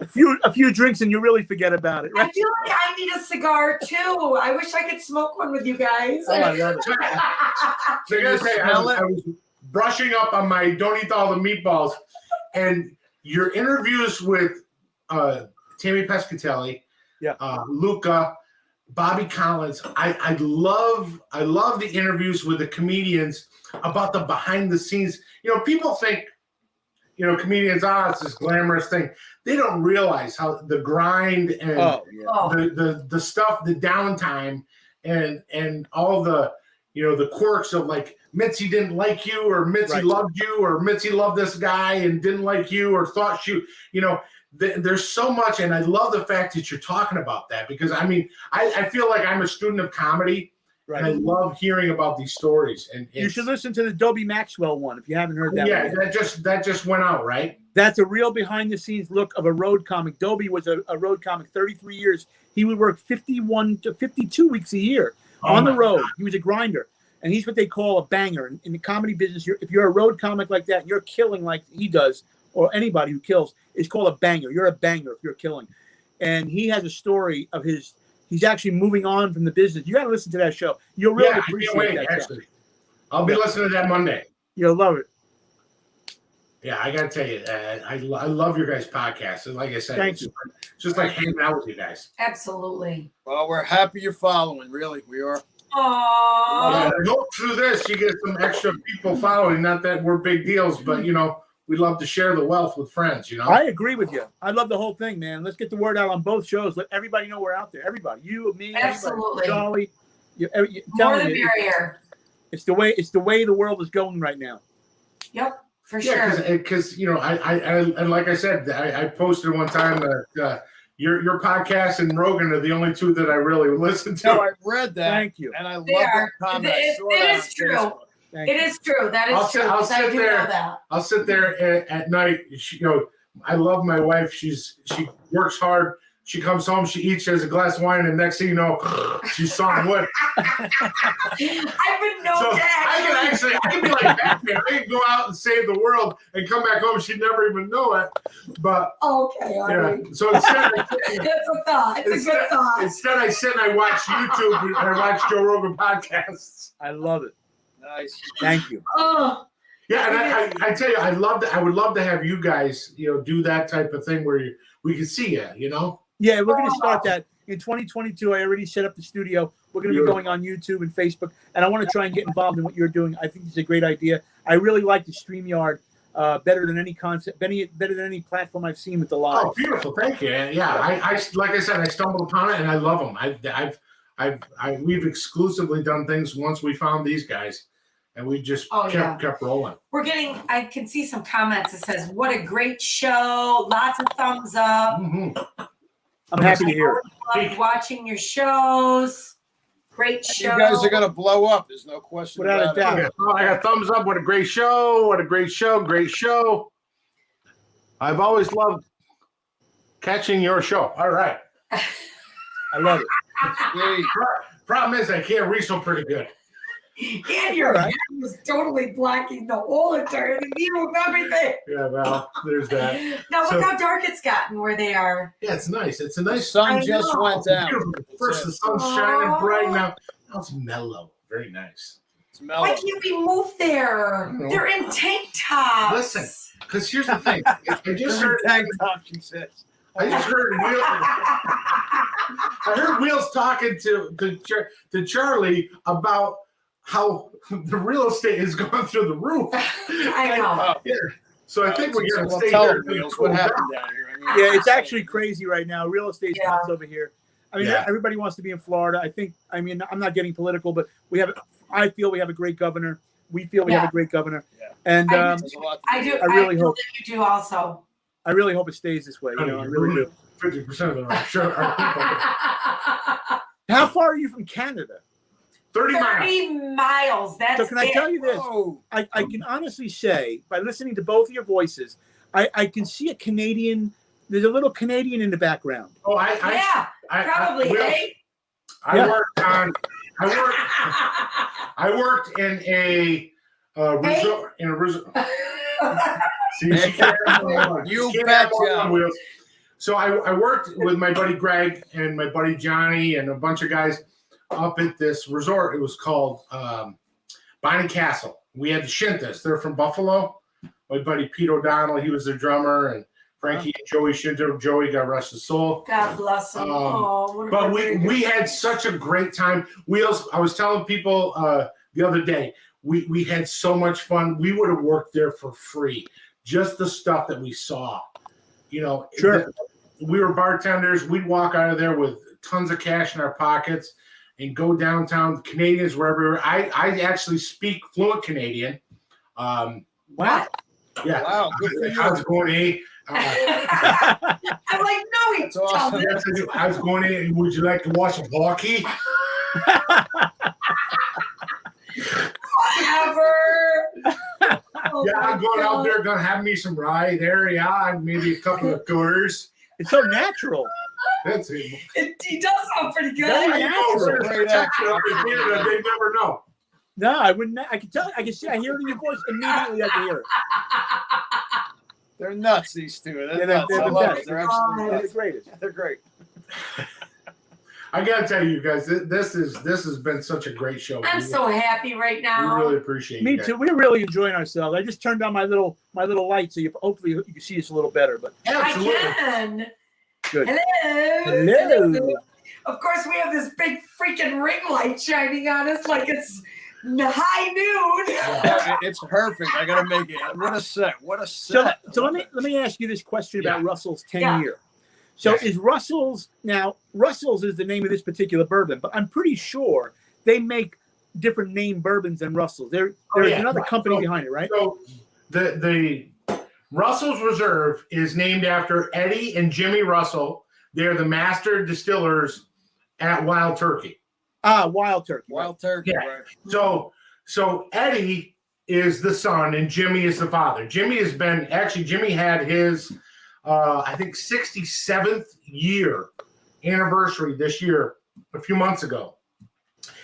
A few drinks and you really forget about it, I right? feel like I need a cigar too. I wish I could smoke one with you guys. Oh, I love it. So I gotta say, I was brushing up on my Don't Eat All the Meatballs, and your interviews with Tammy Pescatelli, Luca, Bobby Collins. I love the interviews with the comedians about the behind the scenes. You know, people think, you know, comedians, it's this glamorous thing. They don't realize how the grind and the stuff, the downtime, and all the, you know, the quirks of like Mitzi didn't like you, or Mitzi loved you, or Mitzi loved this guy and didn't like you, or thought you know. There's so much, and I love the fact that you're talking about that, because I mean, I feel like I'm a student of comedy, and I love hearing about these stories. And you should listen to the Dobie Maxwell one if you haven't heard that. Yeah, one. that just went out, right? That's a real behind the scenes look of a road comic. Dobie was a road comic, 33 years. He would work 51 to 52 weeks a year on the road. God. He was a grinder, and he's what they call a banger in the comedy business. If you're a road comic like that, you're killing like he does, or anybody who kills. It's called a banger. You're a banger if you're killing. And he has a story of he's actually moving on from the business. You got to listen to that show. You'll really appreciate that. Actually, I'll be listening to that Monday. You'll love it. Yeah, I got to tell you, I love your guys' podcast. And like I said, Thank you. Just like hanging out with you guys. Absolutely. Well, we're happy you're following. Really, we are. Aww. Yeah, I hope through this you get some extra people following. Not that we're big deals, but you know, we love to share the wealth with friends, you know? I agree with you. I love the whole thing, man. Let's get the word out on both shows. Let everybody know we're out there. Everybody. You, me, absolutely. Charlie. More the merrier. It's the way the world is going right now. Yep, for sure. Because you know, I and like I said, I posted one time that your podcast and Rogan are the only two that I really listen to. No, I read that. Thank you. And I love that comment. It is true. It is true. That is true. I'll sit there at night. I love my wife. She works hard. She comes home. She eats. She has a glass of wine, and next thing you know, she's sawing wood. I've been known I can be like Batman. I can go out and save the world and come back home. She'd never even know it. But okay, yeah. So instead, it's a thought. It's a good thought. Instead, I sit and I watch YouTube and I watch Joe Rogan podcasts. I love it. Nice. Thank you. Oh. Yeah, and I tell you, I would love to have you guys, you know, do that type of thing where we can see you, you know? Yeah, we're going to start that in 2022. I already set up the studio. We're going to be going on YouTube and Facebook, and I want to try and get involved in what you're doing. I think it's a great idea. I really like the StreamYard better than any concept, better than any platform I've seen with the live. Oh, beautiful! Thank you. Yeah, I like I said, I stumbled upon it and I love them. We've exclusively done things once we found these guys. And we just kept rolling. I can see some comments that says, what a great show. Lots of thumbs up. Mm-hmm. I'm happy to hear it. Love watching your shows. Great show. You guys are gonna blow up. There's no question Without a about doubt. it. I got thumbs up. What a great show. What a great show. Great show. I've always loved catching your show. All right. I love it. Sweet. Problem is, I can't read so pretty good. And your head was totally blocking the whole entire view of everything. Yeah, well, there's that. Now So- look how dark it's gotten where they are. Yeah, it's nice. It's a The nice sun I just know. went down. First, the sun's shining bright. Now it's mellow. Very nice. It's mellow. Why can't we move there? No. They're in tank tops. Listen. Because here's the thing. I just heard. Tank top, she says. I just heard I heard Wheels talking to Charlie about how the real estate has gone through the roof. I know. Yeah. So I think we're going to Well, stay tell there. them, Wheels, what happened down here. I mean, Yeah, it's actually crazy right now. Real estate's Yeah. nuts over here. I mean, Yeah. everybody wants to be in Florida. I'm not getting political, but I feel we have a great governor. We feel we have a great governor. Yeah. And I there's a lot to I do. I really feel hope- that you do also. I really hope it stays this way. You know, I really do. 50% of them are sure are people. How far are you from Canada? 30 miles. 30 miles. That's So can I it. tell you this? Whoa. I can honestly say, by listening to both of your voices, I can see a Canadian. There's a little Canadian in the background. Oh, Yeah, probably. Wheels, eh? I worked in a resort. In a resort. See, she can't have one. You She can't have betcha. one, Wheels. So I worked with my buddy Greg and my buddy Johnny and a bunch of guys up at this resort. It was called Bonnie Castle. We had the Shintas. They're from Buffalo. My buddy Pete O'Donnell, he was their drummer, and Frankie and Joey Shinto. Joey, God rest his soul. God bless him. What a But good we had such a great time. Wheels, I was telling people the other day, we had so much fun. We would have worked there for free. Just the stuff that we saw. You know, Sure. We were bartenders. We'd walk out of there with tons of cash in our pockets and go downtown. The Canadians were everywhere. I actually speak fluent Canadian. Wow. Yeah. Wow, good for you. I was going to I'm like, no, That's awesome. yes, I do. I was going in. Would you like to watch some hockey? whatever. Yeah, I'm going out there, gonna have me some rye there, yeah, and maybe a couple of tours. It's so natural. That's it. He does sound pretty good. Very I know, natural. there's Great protection actor. up in Canada, they never know. No, I wouldn't. I can tell. I can see. I hear it in your voice immediately. I can hear it. They're nuts, these two. They're Yeah, nuts. they're I the love best. it. They're absolutely They're the nuts. greatest. They're great. I gotta tell you guys, this has been such a great show. I'm so happy right we now. really appreciate Me you guys. too. We're really enjoying ourselves. I just turned on my little light, so hopefully you can see us a little better. But Absolutely. I can. Good. Hello. Hello. Of course, we have this big freaking ring light shining on us like it's high noon. Yeah, it's perfect. I gotta make it. What a set. What a So, set. so let me ask you this question about Russell's 10-year. So Yes. is Russell's is the name of this particular bourbon, but I'm pretty sure they make different name bourbons than Russell's. There's yeah. another company behind it, right? So the Russell's Reserve is named after Eddie and Jimmy Russell. They're the master distillers at Wild Turkey. Wild Turkey. Wild turkey, Yeah. right? So Eddie is the son and Jimmy is the father. Jimmy had his I think 67th year anniversary this year, a few months ago.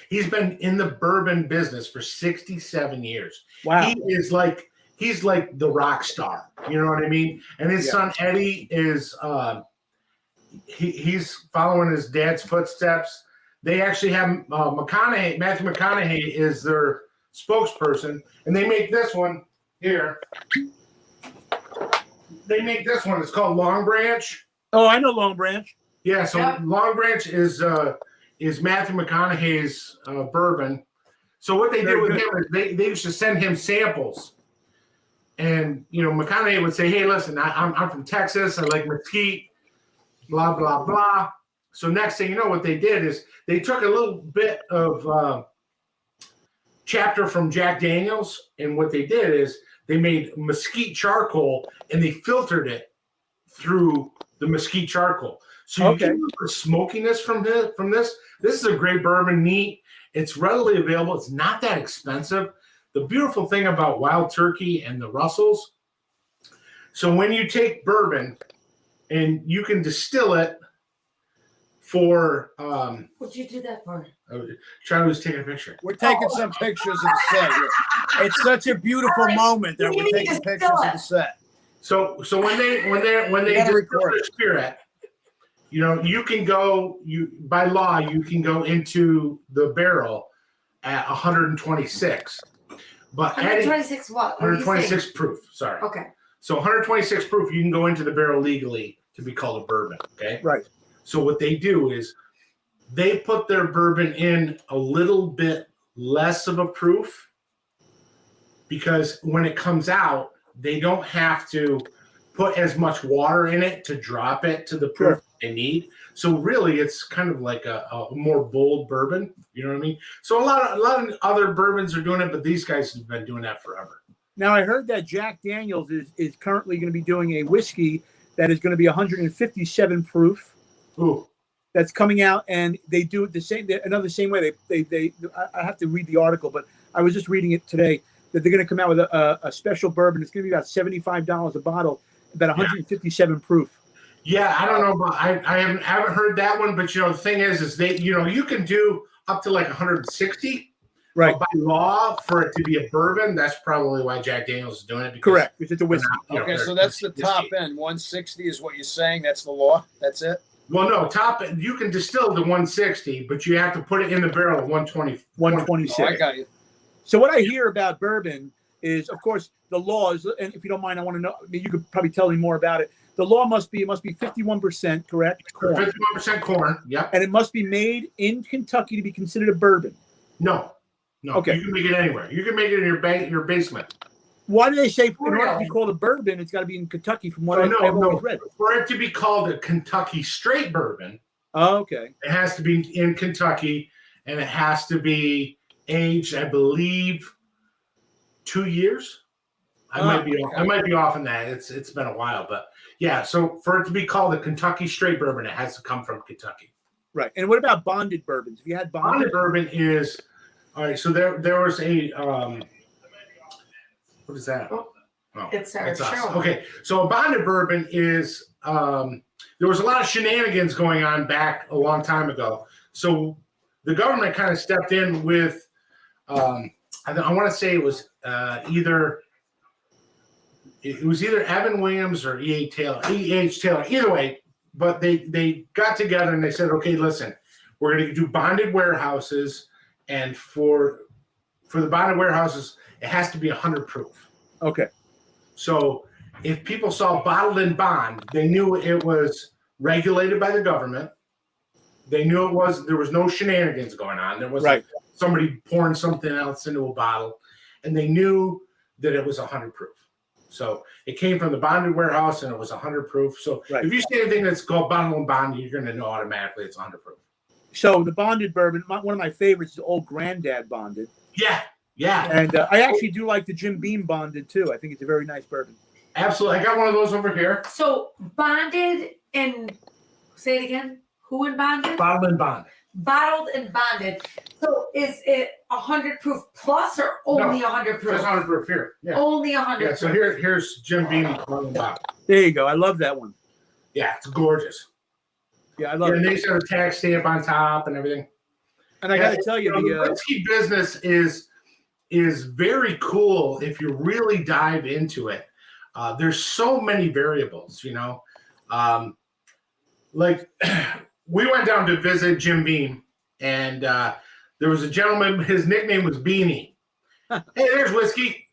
He's been in the bourbon business for 67 years. Wow. He's like the rock star. You know what I mean? And his son Eddie is he's following his dad's footsteps. They actually have Matthew McConaughey is their spokesperson, and they make this one here. They make this one. It's called Long Branch. Oh, I know Long Branch. Yeah, so Yep. Long Branch is Matthew McConaughey's bourbon. So what they did with him is they used to send him samples, and McConaughey would say, "Hey, listen, I'm from Texas. I like mesquite, blah blah blah." So next thing you know, what they did is they took a little bit of chapter from Jack Daniels, and what they did is they made mesquite charcoal and they filtered it through the mesquite charcoal. So you Okay. get the smokiness from this. This is a great bourbon, neat. It's readily available. It's not that expensive. The beautiful thing about Wild Turkey and the Russells, so when you take bourbon and you can distill it for What'd you do that for? Charlie was taking a picture. We're taking some pictures of the set here. It's such a beautiful moment that we're taking pictures of the set. So when they gotta distill record their spirit, you can go, by law you can go into the barrel at 126. But 126 what? What are you saying? 126 proof, sorry. Okay. So 126 proof, you can go into the barrel legally to be called a bourbon, okay? Right. So what they do is they put their bourbon in a little bit less of a proof because when it comes out, they don't have to put as much water in it to drop it to the proof they need. So really, it's kind of like a more bold bourbon. You know what I mean? So a lot of other bourbons are doing it, but these guys have been doing that forever. Now, I heard that Jack Daniels is currently going to be doing a whiskey that is going to be 157 proof. Ooh. That's coming out, and they do it the same way. I have to read the article, but I was just reading it today that they're going to come out with a special bourbon. It's going to be about $75 a bottle, about 157 proof. Yeah, I don't know about I haven't heard that one, but the thing is they you can do up to like 160. Right. But by law, for it to be a bourbon, that's probably why Jack Daniels is doing it. Correct. Because it's a whiskey. Okay, so that's the top end. 160 is what you're saying. That's the law. That's it. Well, no, top end. You can distill to 160, but you have to put it in the barrel at 120. 126. Oh, I got you. So what I hear about bourbon is, of course, the law is, and if you don't mind, I want to know. I mean, you could probably tell me more about it. The law must be 51%, correct? Corn. 51% corn. Yeah. And it must be made in Kentucky to be considered a bourbon. No. Okay. You can make it anywhere. You can make it in your basement. Why do they say in order to be called a bourbon, it's got to be in Kentucky? From what I've always read. For it to be called a Kentucky straight bourbon, okay, it has to be in Kentucky, and it has to be aged, I believe, 2 years. I might be off on that. It's been a while, but yeah. So for it to be called a Kentucky straight bourbon, it has to come from Kentucky. right. And what about bonded bourbons? Have you had Bonded bourbon is all right. So there was a what is that? Oh, it's us. show. Okay, so a bonded bourbon is there was a lot of shenanigans going on back a long time ago. So the government kind of stepped in with I want to say it was either Evan Williams or E.H. Taylor. Either way, but they got together and they said, okay, listen, we're going to do bonded warehouses, and for the bonded warehouses, it has to be 100 proof. Okay. So if people saw bottled in bond, they knew it was regulated by the government. They knew there was no shenanigans going on. There wasn't somebody pouring something else into a bottle, and they knew that it was 100 proof. So it came from the bonded warehouse, and it was 100 proof. So if you see anything that's called bottled in bond, you're going to know automatically it's 100 proof. So the bonded bourbon, one of my favorites is Old Granddad bonded. Yeah. And I actually do like the Jim Beam bonded too. I think it's a very nice bourbon. Absolutely. I got one of those over here. So bonded and say it again. Who and bonded? Bottled and bond. Bottled and bonded. So is it 100 proof plus or only 100 proof? Just 100 proof here. Yeah. Only 100 Yeah. proof. So here's Jim Beam bottled and bond. There you go. I love that one. Yeah, it's gorgeous. Yeah, I love it. And they just have a tag stamp on top and everything. And I got to tell you, the whiskey business is very cool if you really dive into it. There's so many variables, like we went down to visit Jim Beam, and there was a gentleman. His nickname was Beanie. Hey, there's whiskey.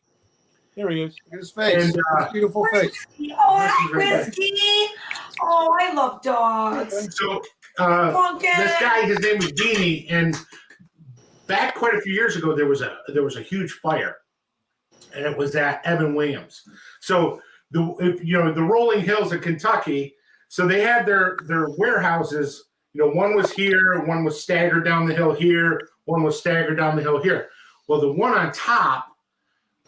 There he is. Look at his face. And, his beautiful face. Oh, whiskey. Oh, I love dogs. So Pumpkin. this guy, his name was Beanie, and back quite a few years ago, there was a huge fire, and it was at Evan Williams. So the rolling hills of Kentucky. So they had their warehouses. One was here, one was staggered down the hill here, one was staggered down the hill here. Well, the one on top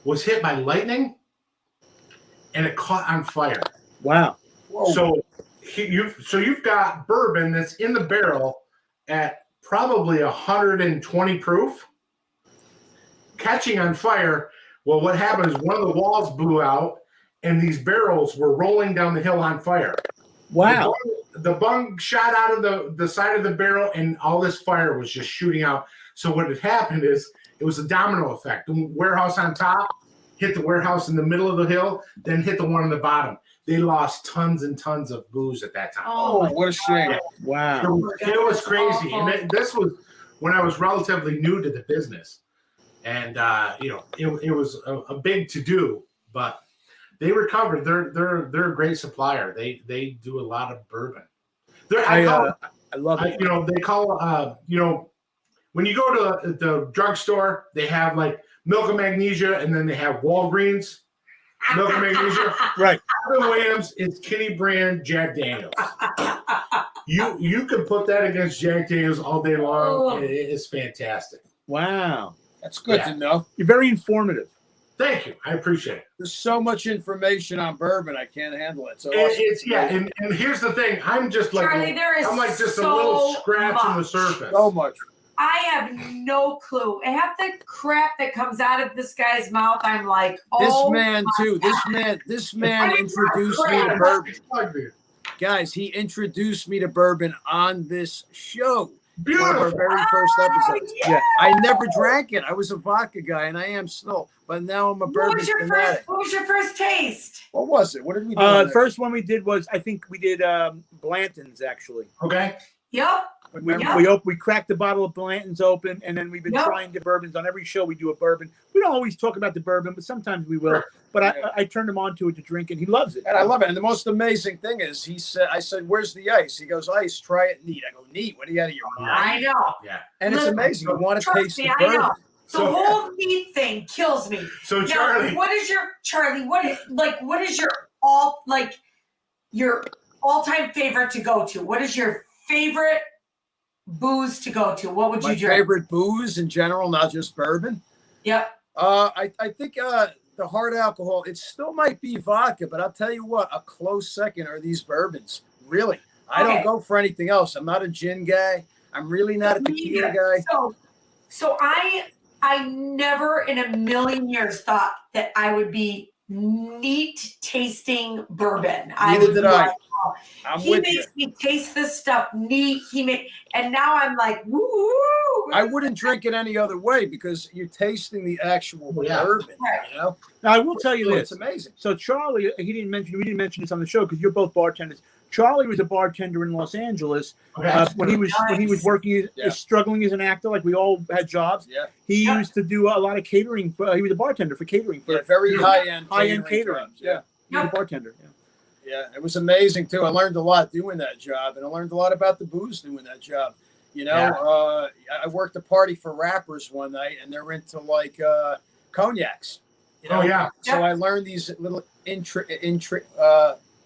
was hit by lightning, and it caught on fire. Wow. So you've got bourbon that's in the barrel at probably 120 proof, catching on fire. Well, what happened is one of the walls blew out, and these barrels were rolling down the hill on fire. Wow. The bung shot out of the side of the barrel, and all this fire was just shooting out. So what had happened is it was a domino effect. The warehouse on top hit the warehouse in the middle of the hill, then hit the one on the bottom. They lost tons and tons of booze at that time. Oh, what a shame. Wow. It was crazy. And this was when I was relatively new to the business. And, it was a big to-do, but they recovered. They're a great supplier. They do a lot of bourbon. I love it. They call when you go to the drugstore, they have like milk and magnesia, and then they have Walgreens milk and magnesia. Right. Evan Williams is Kinney brand Jack Daniels. You can put that against Jack Daniels all day long. It is fantastic. Wow. That's good to know. You're very informative. Thank you. I appreciate it. There's so much information on bourbon, I can't handle it. So and here's the thing. I'm just like Charlie, I'm like just a little scratch on the surface. So much. I have no clue. Half the crap that comes out of this guy's mouth, I'm like, This oh. man too. This man introduced me to bourbon. Guys, he introduced me to bourbon on this show. Beautiful. One of our very first episodes. Yeah. I never drank it. I was a vodka guy, and I am still. But now I'm a bourbon fanatic. What was your first taste? What was it? What did we do? The first one we did was, I think we did Blanton's, actually. Okay. Yep. We cracked the bottle of Blanton's open, and then we've been trying the bourbons. On every show we do a bourbon. We don't always talk about the bourbon, but sometimes we will. But I turned him on to it to drink, and he loves it. And I love it. And the most amazing thing is, I said, "Where's the ice?" He goes, "Ice, try it neat." I go, "Neat? What are you out of your mind?" I know. Yeah. And it's amazing. You want to taste the I bourbon. know. The whole meat thing kills me. So Now, Charlie, what is your your all-time favorite to go to? What is your favorite booze to go to? What would you My drink? favorite booze in general, not just bourbon. Yep. I think the hard alcohol, it still might be vodka, but I'll tell you what, a close second are these bourbons. Really. I don't go for anything else. I'm not a gin guy. I'm really not a tequila guy. So I never in a million years thought that I would be neat tasting bourbon. Neither did I. He makes me taste this stuff neat. And now I'm like, woo. I wouldn't drink it any other way because you're tasting the actual bourbon. You know. Now I will tell you this. It's amazing. So Charlie, we didn't mention this on the show because you're both bartenders. Charlie was a bartender in Los Angeles when he was working, struggling as an actor. Like we all had jobs. Yeah. He used to do a lot of catering. He was a bartender for catering. For very high-end catering. Yeah. He was a bartender. Yeah. Yeah, it was amazing too. I learned a lot doing that job, and I learned a lot about the booze doing that job. You know, I worked a party for rappers one night, and they're into like cognacs. You know? So I learned these little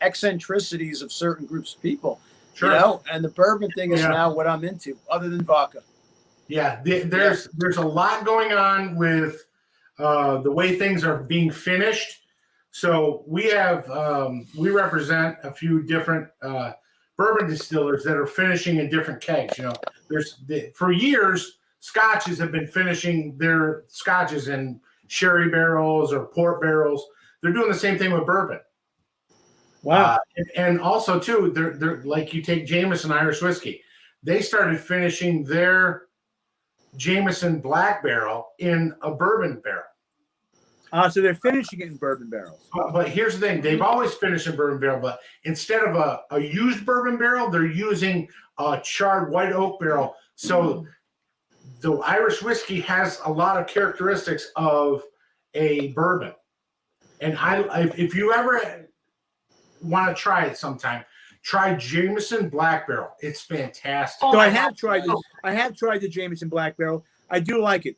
eccentricities of certain groups of people. Sure. You know, and the bourbon thing is now what I'm into, other than vodka. Yeah, there's a lot going on with the way things are being finished. So we have we represent a few different bourbon distillers that are finishing in different kegs. You know, for years scotches have been finishing their scotches in sherry barrels or port barrels. They're doing the same thing with bourbon. Wow. And also too, they're like, you take Jameson Irish whiskey. They started finishing their Jameson black barrel in a bourbon barrel. So they're finishing it in bourbon barrels. But here's the thing. They've always finished in bourbon barrel, but instead of a used bourbon barrel, they're using a charred white oak barrel. So the Irish whiskey has a lot of characteristics of a bourbon. And if you ever want to try it sometime, try Jameson Black Barrel. It's fantastic. So I have tried this. I have tried the Jameson Black Barrel. I do like it.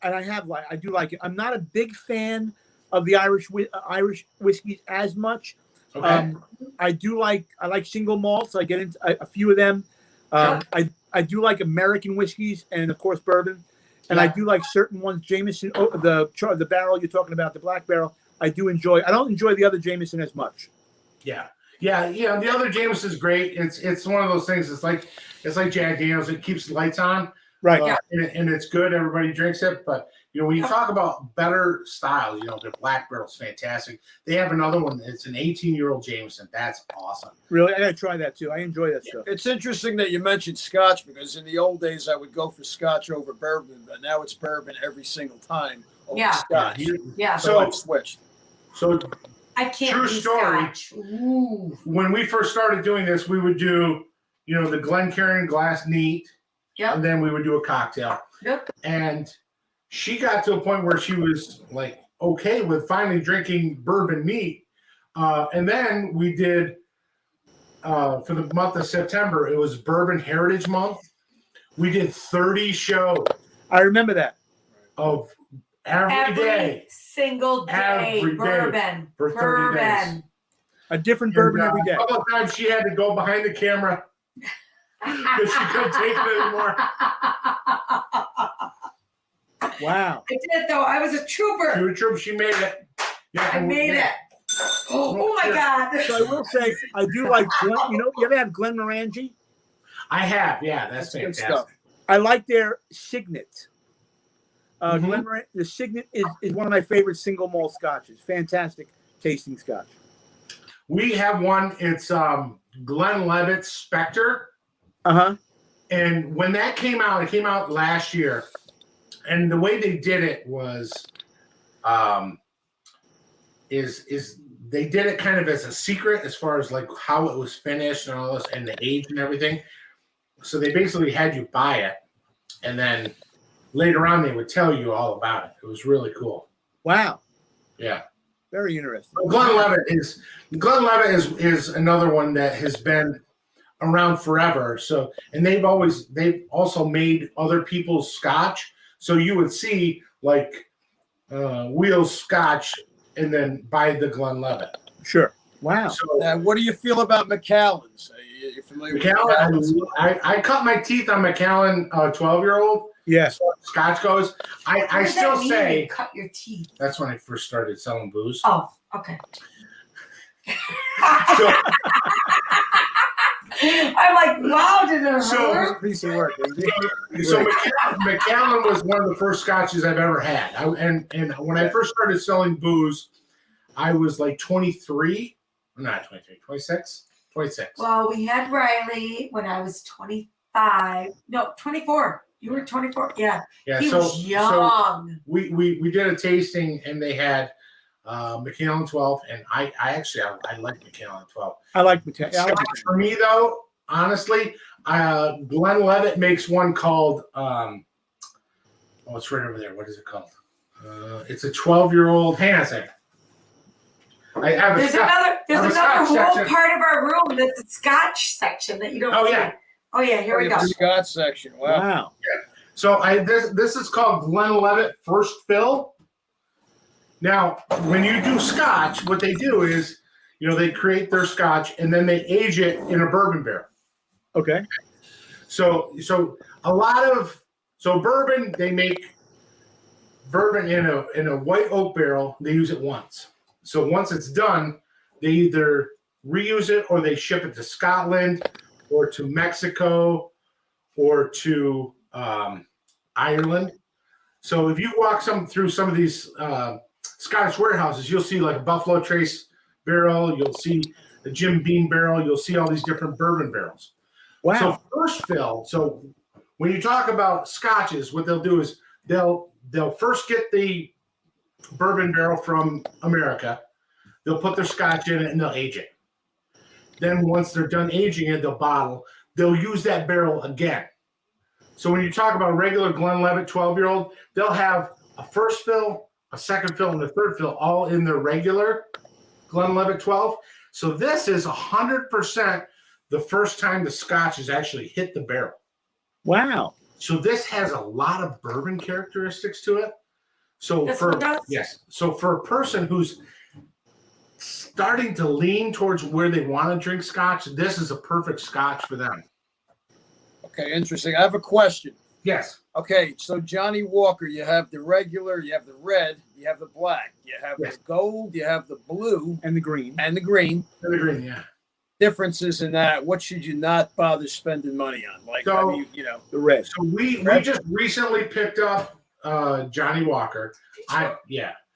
And I do like it. I'm not a big fan of the Irish whiskeys as much. Okay. I like single malts. I get into a few of them. I do like American whiskeys and of course bourbon. And I do like certain ones. Jameson, the barrel you're talking about, the black barrel, I do enjoy. I don't enjoy the other Jameson as much. Yeah. Yeah, the other Jameson's great. It's one of those things. It's like Jack Daniels. It keeps the lights on, Right. and it's good. Everybody drinks it. But when you talk about better styles, their Black Barrel's fantastic. They have another one. It's an 18-year-old Jameson. That's awesome. Really, I gotta try that too. I enjoy that stuff. It's interesting that you mentioned Scotch because in the old days I would go for Scotch over bourbon, but now it's bourbon every single time over Scotch. Yeah. So I've switched. So I can't true do story. Scotch. Ooh. When we first started doing this, we would do the Glencairn glass neat, and then we would do a cocktail. Yep. And she got to a point where she was like okay with finally drinking bourbon neat. And then we did for the month of September, it was Bourbon Heritage Month. We did 30 shows. I remember that. Of every day. Single day. Every day Bourbon. for 30 days. A different bourbon every day. A couple of times she had to go behind the camera because she couldn't take it anymore. Wow. I did though. I was a trooper. She made it. Yeah, I made it. Oh my God. So I will say, I do like Glen. You ever have Glenmorangie? I have. Yeah, that's Good fantastic. stuff. I like their Signet. Mhm. Glenmorangie, the Signet is one of my favorite single malt scotches. Fantastic tasting scotch. We have one. It's Glenlivets Specter. And when that came out, it came out last year. And the way they did it was, is they did it kind of as a secret as far as like how it was finished and all this and the age and everything. So they basically had you buy it, and then later on they would tell you all about it. It was really cool. Wow. Yeah. Very interesting. Glenlivet is another one that has been around forever. So, and they've also made other people's scotch. So you would see like Wheels Scotch and then buy the Glenlivet. Sure. Wow. So What do you feel about Macallan's? Are you familiar with Macallan, Macallan's? I cut my teeth on Macallan 12-year-old. Yes. As far as Scotch goes. I still say cut your teeth. that's when I first started selling booze. Oh, okay. So, I'm like, wow, did it So- hurt? Piece of work. so Macallan was one of the first scotches I've ever had. And when I first started selling booze, I was like 23. Not 23, 26. 26. Well, we had Riley when I was 25. No, 24. You were 24. Yeah. Yeah, He so was young. we did a tasting and they had Macallan 12, and I like Macallan 12. I like Macallan. Scotch for me though, honestly, Glenlivet makes one called it's right over there. What is it called? It's a 12-year-old. Hang on a second. I have There's a another Scotch whole section. part of our room that's a Scotch section that you don't Oh, see. yeah. Oh yeah, here we go. The Scotch section. Wow. Wow. So this is called Glenlivet First Fill. Now, when you do Scotch, what they do is, they create their Scotch and then they age it in a bourbon barrel. Okay. So bourbon, they make bourbon in a white oak barrel. They use it once. So once it's done, they either reuse it or they ship it to Scotland or to Mexico or to Ireland. So if you walk through some of these Scottish warehouses, you'll see like a Buffalo Trace barrel. You'll see a Jim Beam barrel. You'll see all these different bourbon barrels. Wow. So first fill. So when you talk about scotches, what they'll do is they'll first get the bourbon barrel from America. They'll put their scotch in it and they'll age it. Then once they're done aging it, they'll bottle. They'll use that barrel again. So when you talk about regular Glenlivet 12-year-old, they'll have a first fill, a second fill, and a third fill all in their regular Glenlivet 12. So this is 100% the first time the scotch has actually hit the barrel. Wow. So this has a lot of bourbon characteristics to it. So This one does? yes, so for a person who's starting to lean towards where they want to drink scotch, this is a perfect scotch for them. Okay, interesting. I have a question. Yes. Okay, so Johnny Walker, you have the regular, you have the red, you have the black, you have Yes. the gold, you have the blue, And the green. and the green. The green, yeah. differences in that. What should you not bother spending money on? Like, So- I mean, you know, The red. So we just recently picked up Johnny Walker. Oh,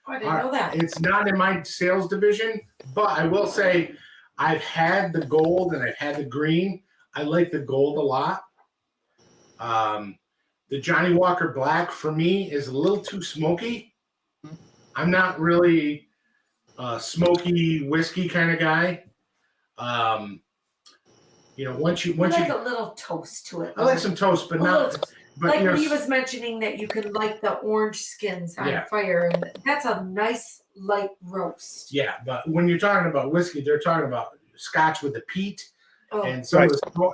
I didn't know that. It's not in my sales division, but I will say I've had the gold and I've had the green. I like the gold a lot. The Johnny Walker Black for me is a little too smoky. I'm not really a smoky whiskey kind of guy. Once you like a little toast to it. I like some toast, but A not. little- But like you know, when he was mentioning that you can light the orange skins on Yeah. fire, and that's a nice light roast. yeah, but when you're talking about whiskey, they're talking about Scotch with the peat. Oh, And so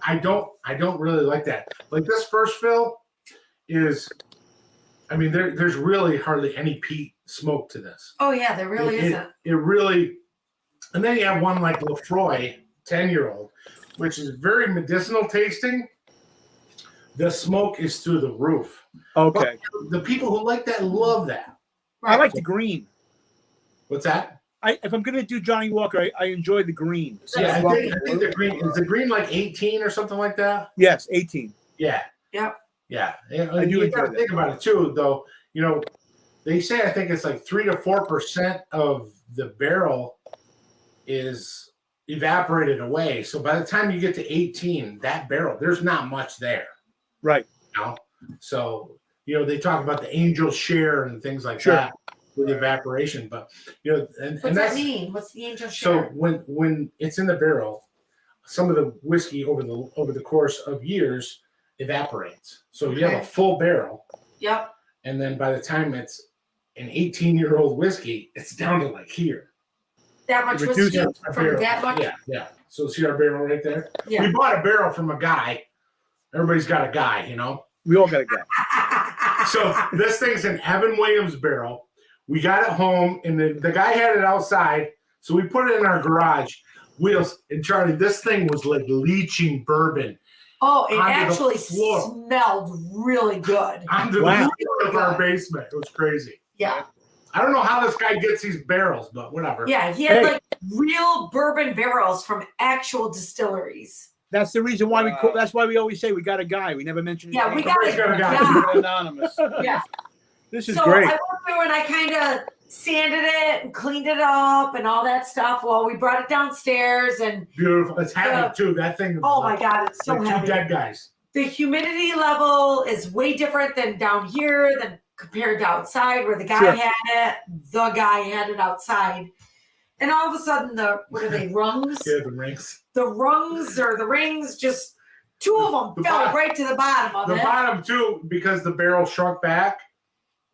I don't really like that. Like this first fill is, I mean, there's really hardly any peat smoke to this. oh yeah, there really isn't. It really, and then you have one like Lefroy, 10-year-old, which is very medicinal tasting. The smoke is through the roof. Okay. The people who like that love that. I like the green. What's that? If I'm gonna do Johnny Walker, I enjoy the green. Yeah, I think the green is the green like 18 or something like that. Yes, 18. Yeah. Yep. Yeah. And I do you enjoy got to that. think about it too, though. You know, they say I think it's like 3 to 4% of the barrel is evaporated away. So by the time you get to 18, that barrel, there's not much there. Right. You know? So, they talk about the angel share and things like Sure. that with evaporation. But, and What's that's that mean? What's the angel so share? when it's in the barrel, some of the whiskey over the course of years evaporates. So you have a Okay. full barrel, Yep. and then by the time it's an 18-year-old whiskey, it's down to like here. That much Reduce whiskey it. A from barrel. that much? Yeah. So see our barrel right there? Yeah. We bought a barrel from a guy. Everybody's got a guy, We all got a guy. So this thing's an Evan Williams barrel. We got it home, and the guy had it outside, so we put it in our garage. Wheels and Charlie, this thing was like leaching bourbon Oh, it Onto the actually floor. smelled really good. onto Wow. the floor of our basement. It was crazy. Yeah. I don't know how this guy gets these barrels, but whatever. Yeah. He had Hey. like real bourbon barrels from actual distilleries. That's the reason why that's why we always say we got a guy. We never mention his Yeah, name. we got Everybody's it. got a guy. Yeah. Keep it anonymous. Yeah. This is So great. I went through and I kind of sanded it and cleaned it up and all that stuff. Well, we brought it downstairs and Beautiful. It's heavy Yeah. too. That thing. Was oh my like, God, it's so like two heavy. dead guys. The humidity level is way different than down here than compared to outside where the guy Sure. had it. The guy had it outside. And all of a sudden, what are they, rungs? Yeah, the rings. The rungs or the rings, just two of them The fell bottom- right to the bottom of The it. bottom two, because the barrel shrunk back,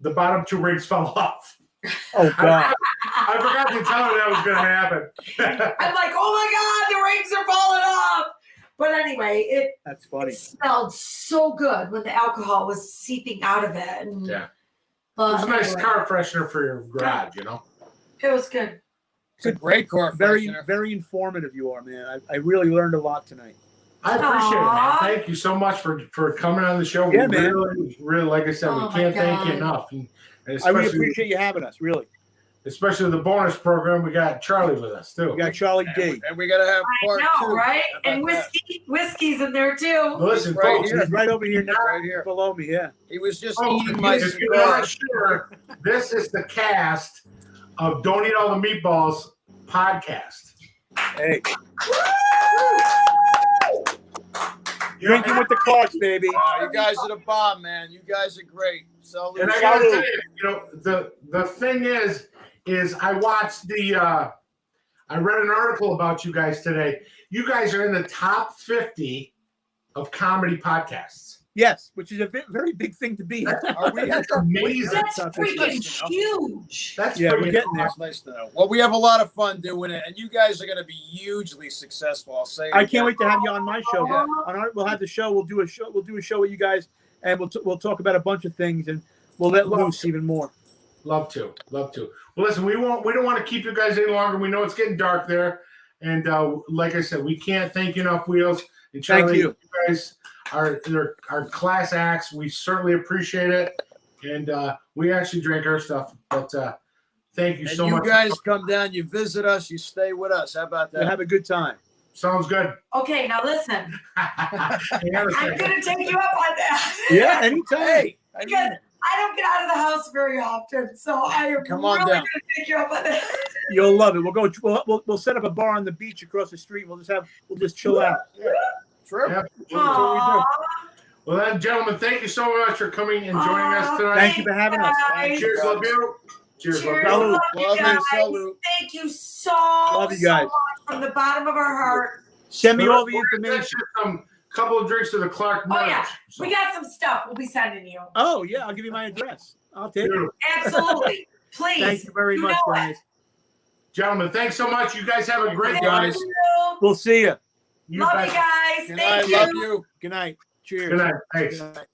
the bottom two rings fell off. Oh God. I forgot to tell her that was going to happen. I'm like, oh my God, the rings are falling off. But anyway, That's funny. it smelled so good when the alcohol was seeping out of it. And, Yeah. but It's a nice anyway, car freshener for your garage, It was good. It's a great car Very, freshener. very informative you are, man. I really learned a lot tonight. I appreciate it, man. Aw. Thank you so much for coming on the show. Yeah, we man. really, like I said, Oh, we my can't thank you God. enough. And I really especially, appreciate you having us. Really. especially the bonus program, we got Charlie with us too. We got Charlie D. And we got to have I part know, two. right? How And about that? whiskey's in there too. Listen, Right folks, here. He's right over here, Right here. below me. Yeah. He was just Oh, eating my if you're cigar. not sure, this is the cast of Don't Eat All the Meatballs podcast. Hey. Drinking with the Clarks, baby. You guys are the bomb, man. You guys are great. So And I gotta tell you, the thing is I watched I read an article about you guys today. You guys are in the top 50 of comedy podcasts. Yes, which is a very big thing to be. are we? That's amazing. That's That's freaking nice to know. huge. That's Yeah, we're freaking getting there. awesome. That's nice to know. Well, we have a lot of fun doing it, and you guys are going to be hugely successful. I'll say. it I again. can't wait to have you on my show. Yeah. We'll have the show. We'll do a show. We'll do a show with you guys, and we'll talk about a bunch of things, and we'll let loose even more. Love to. Well, listen, we don't want to keep you guys any longer. We know it's getting dark there, and like I said, we can't thank you enough, Wheels and Charlie. Thank you. You guys are class acts. We certainly appreciate it, and we actually drink our stuff. But thank you And so you much. guys come down, you visit us, you stay with us. How about We'll that? have a good time. Sounds good. Okay, now listen. I'm gonna take you up on that. Yeah, anytime. Hey, Because I don't get out of the house very often, so I am Come on really down. gonna take you up on that. You'll love it. We'll go. We'll set up a bar on the beach across the street. We'll just chill out. True. Yep. Aw, Well then, gentlemen, thank you so much for coming and joining us tonight. Thank you for having us. guys. Cheers, love you. Cheers, Cheers, love you. love you Love you, guys. salute. Thank you so, Love you guys. so much from the bottom of our heart. Send me all the We're gonna information. send you some couple of drinks to the Clark Oh merch. yeah, So, we got some stuff we'll be sending you. Oh yeah, I'll give you my address. I'll take it. beautiful. Absolutely. Please. Thank you very much, know it. guys. Gentlemen, thanks so much. You guys have a great Thank night. guys. you. We'll see you. Love you guys. Good Thank night. you. Love you. Good night. Cheers. Good night. Thanks. Good night.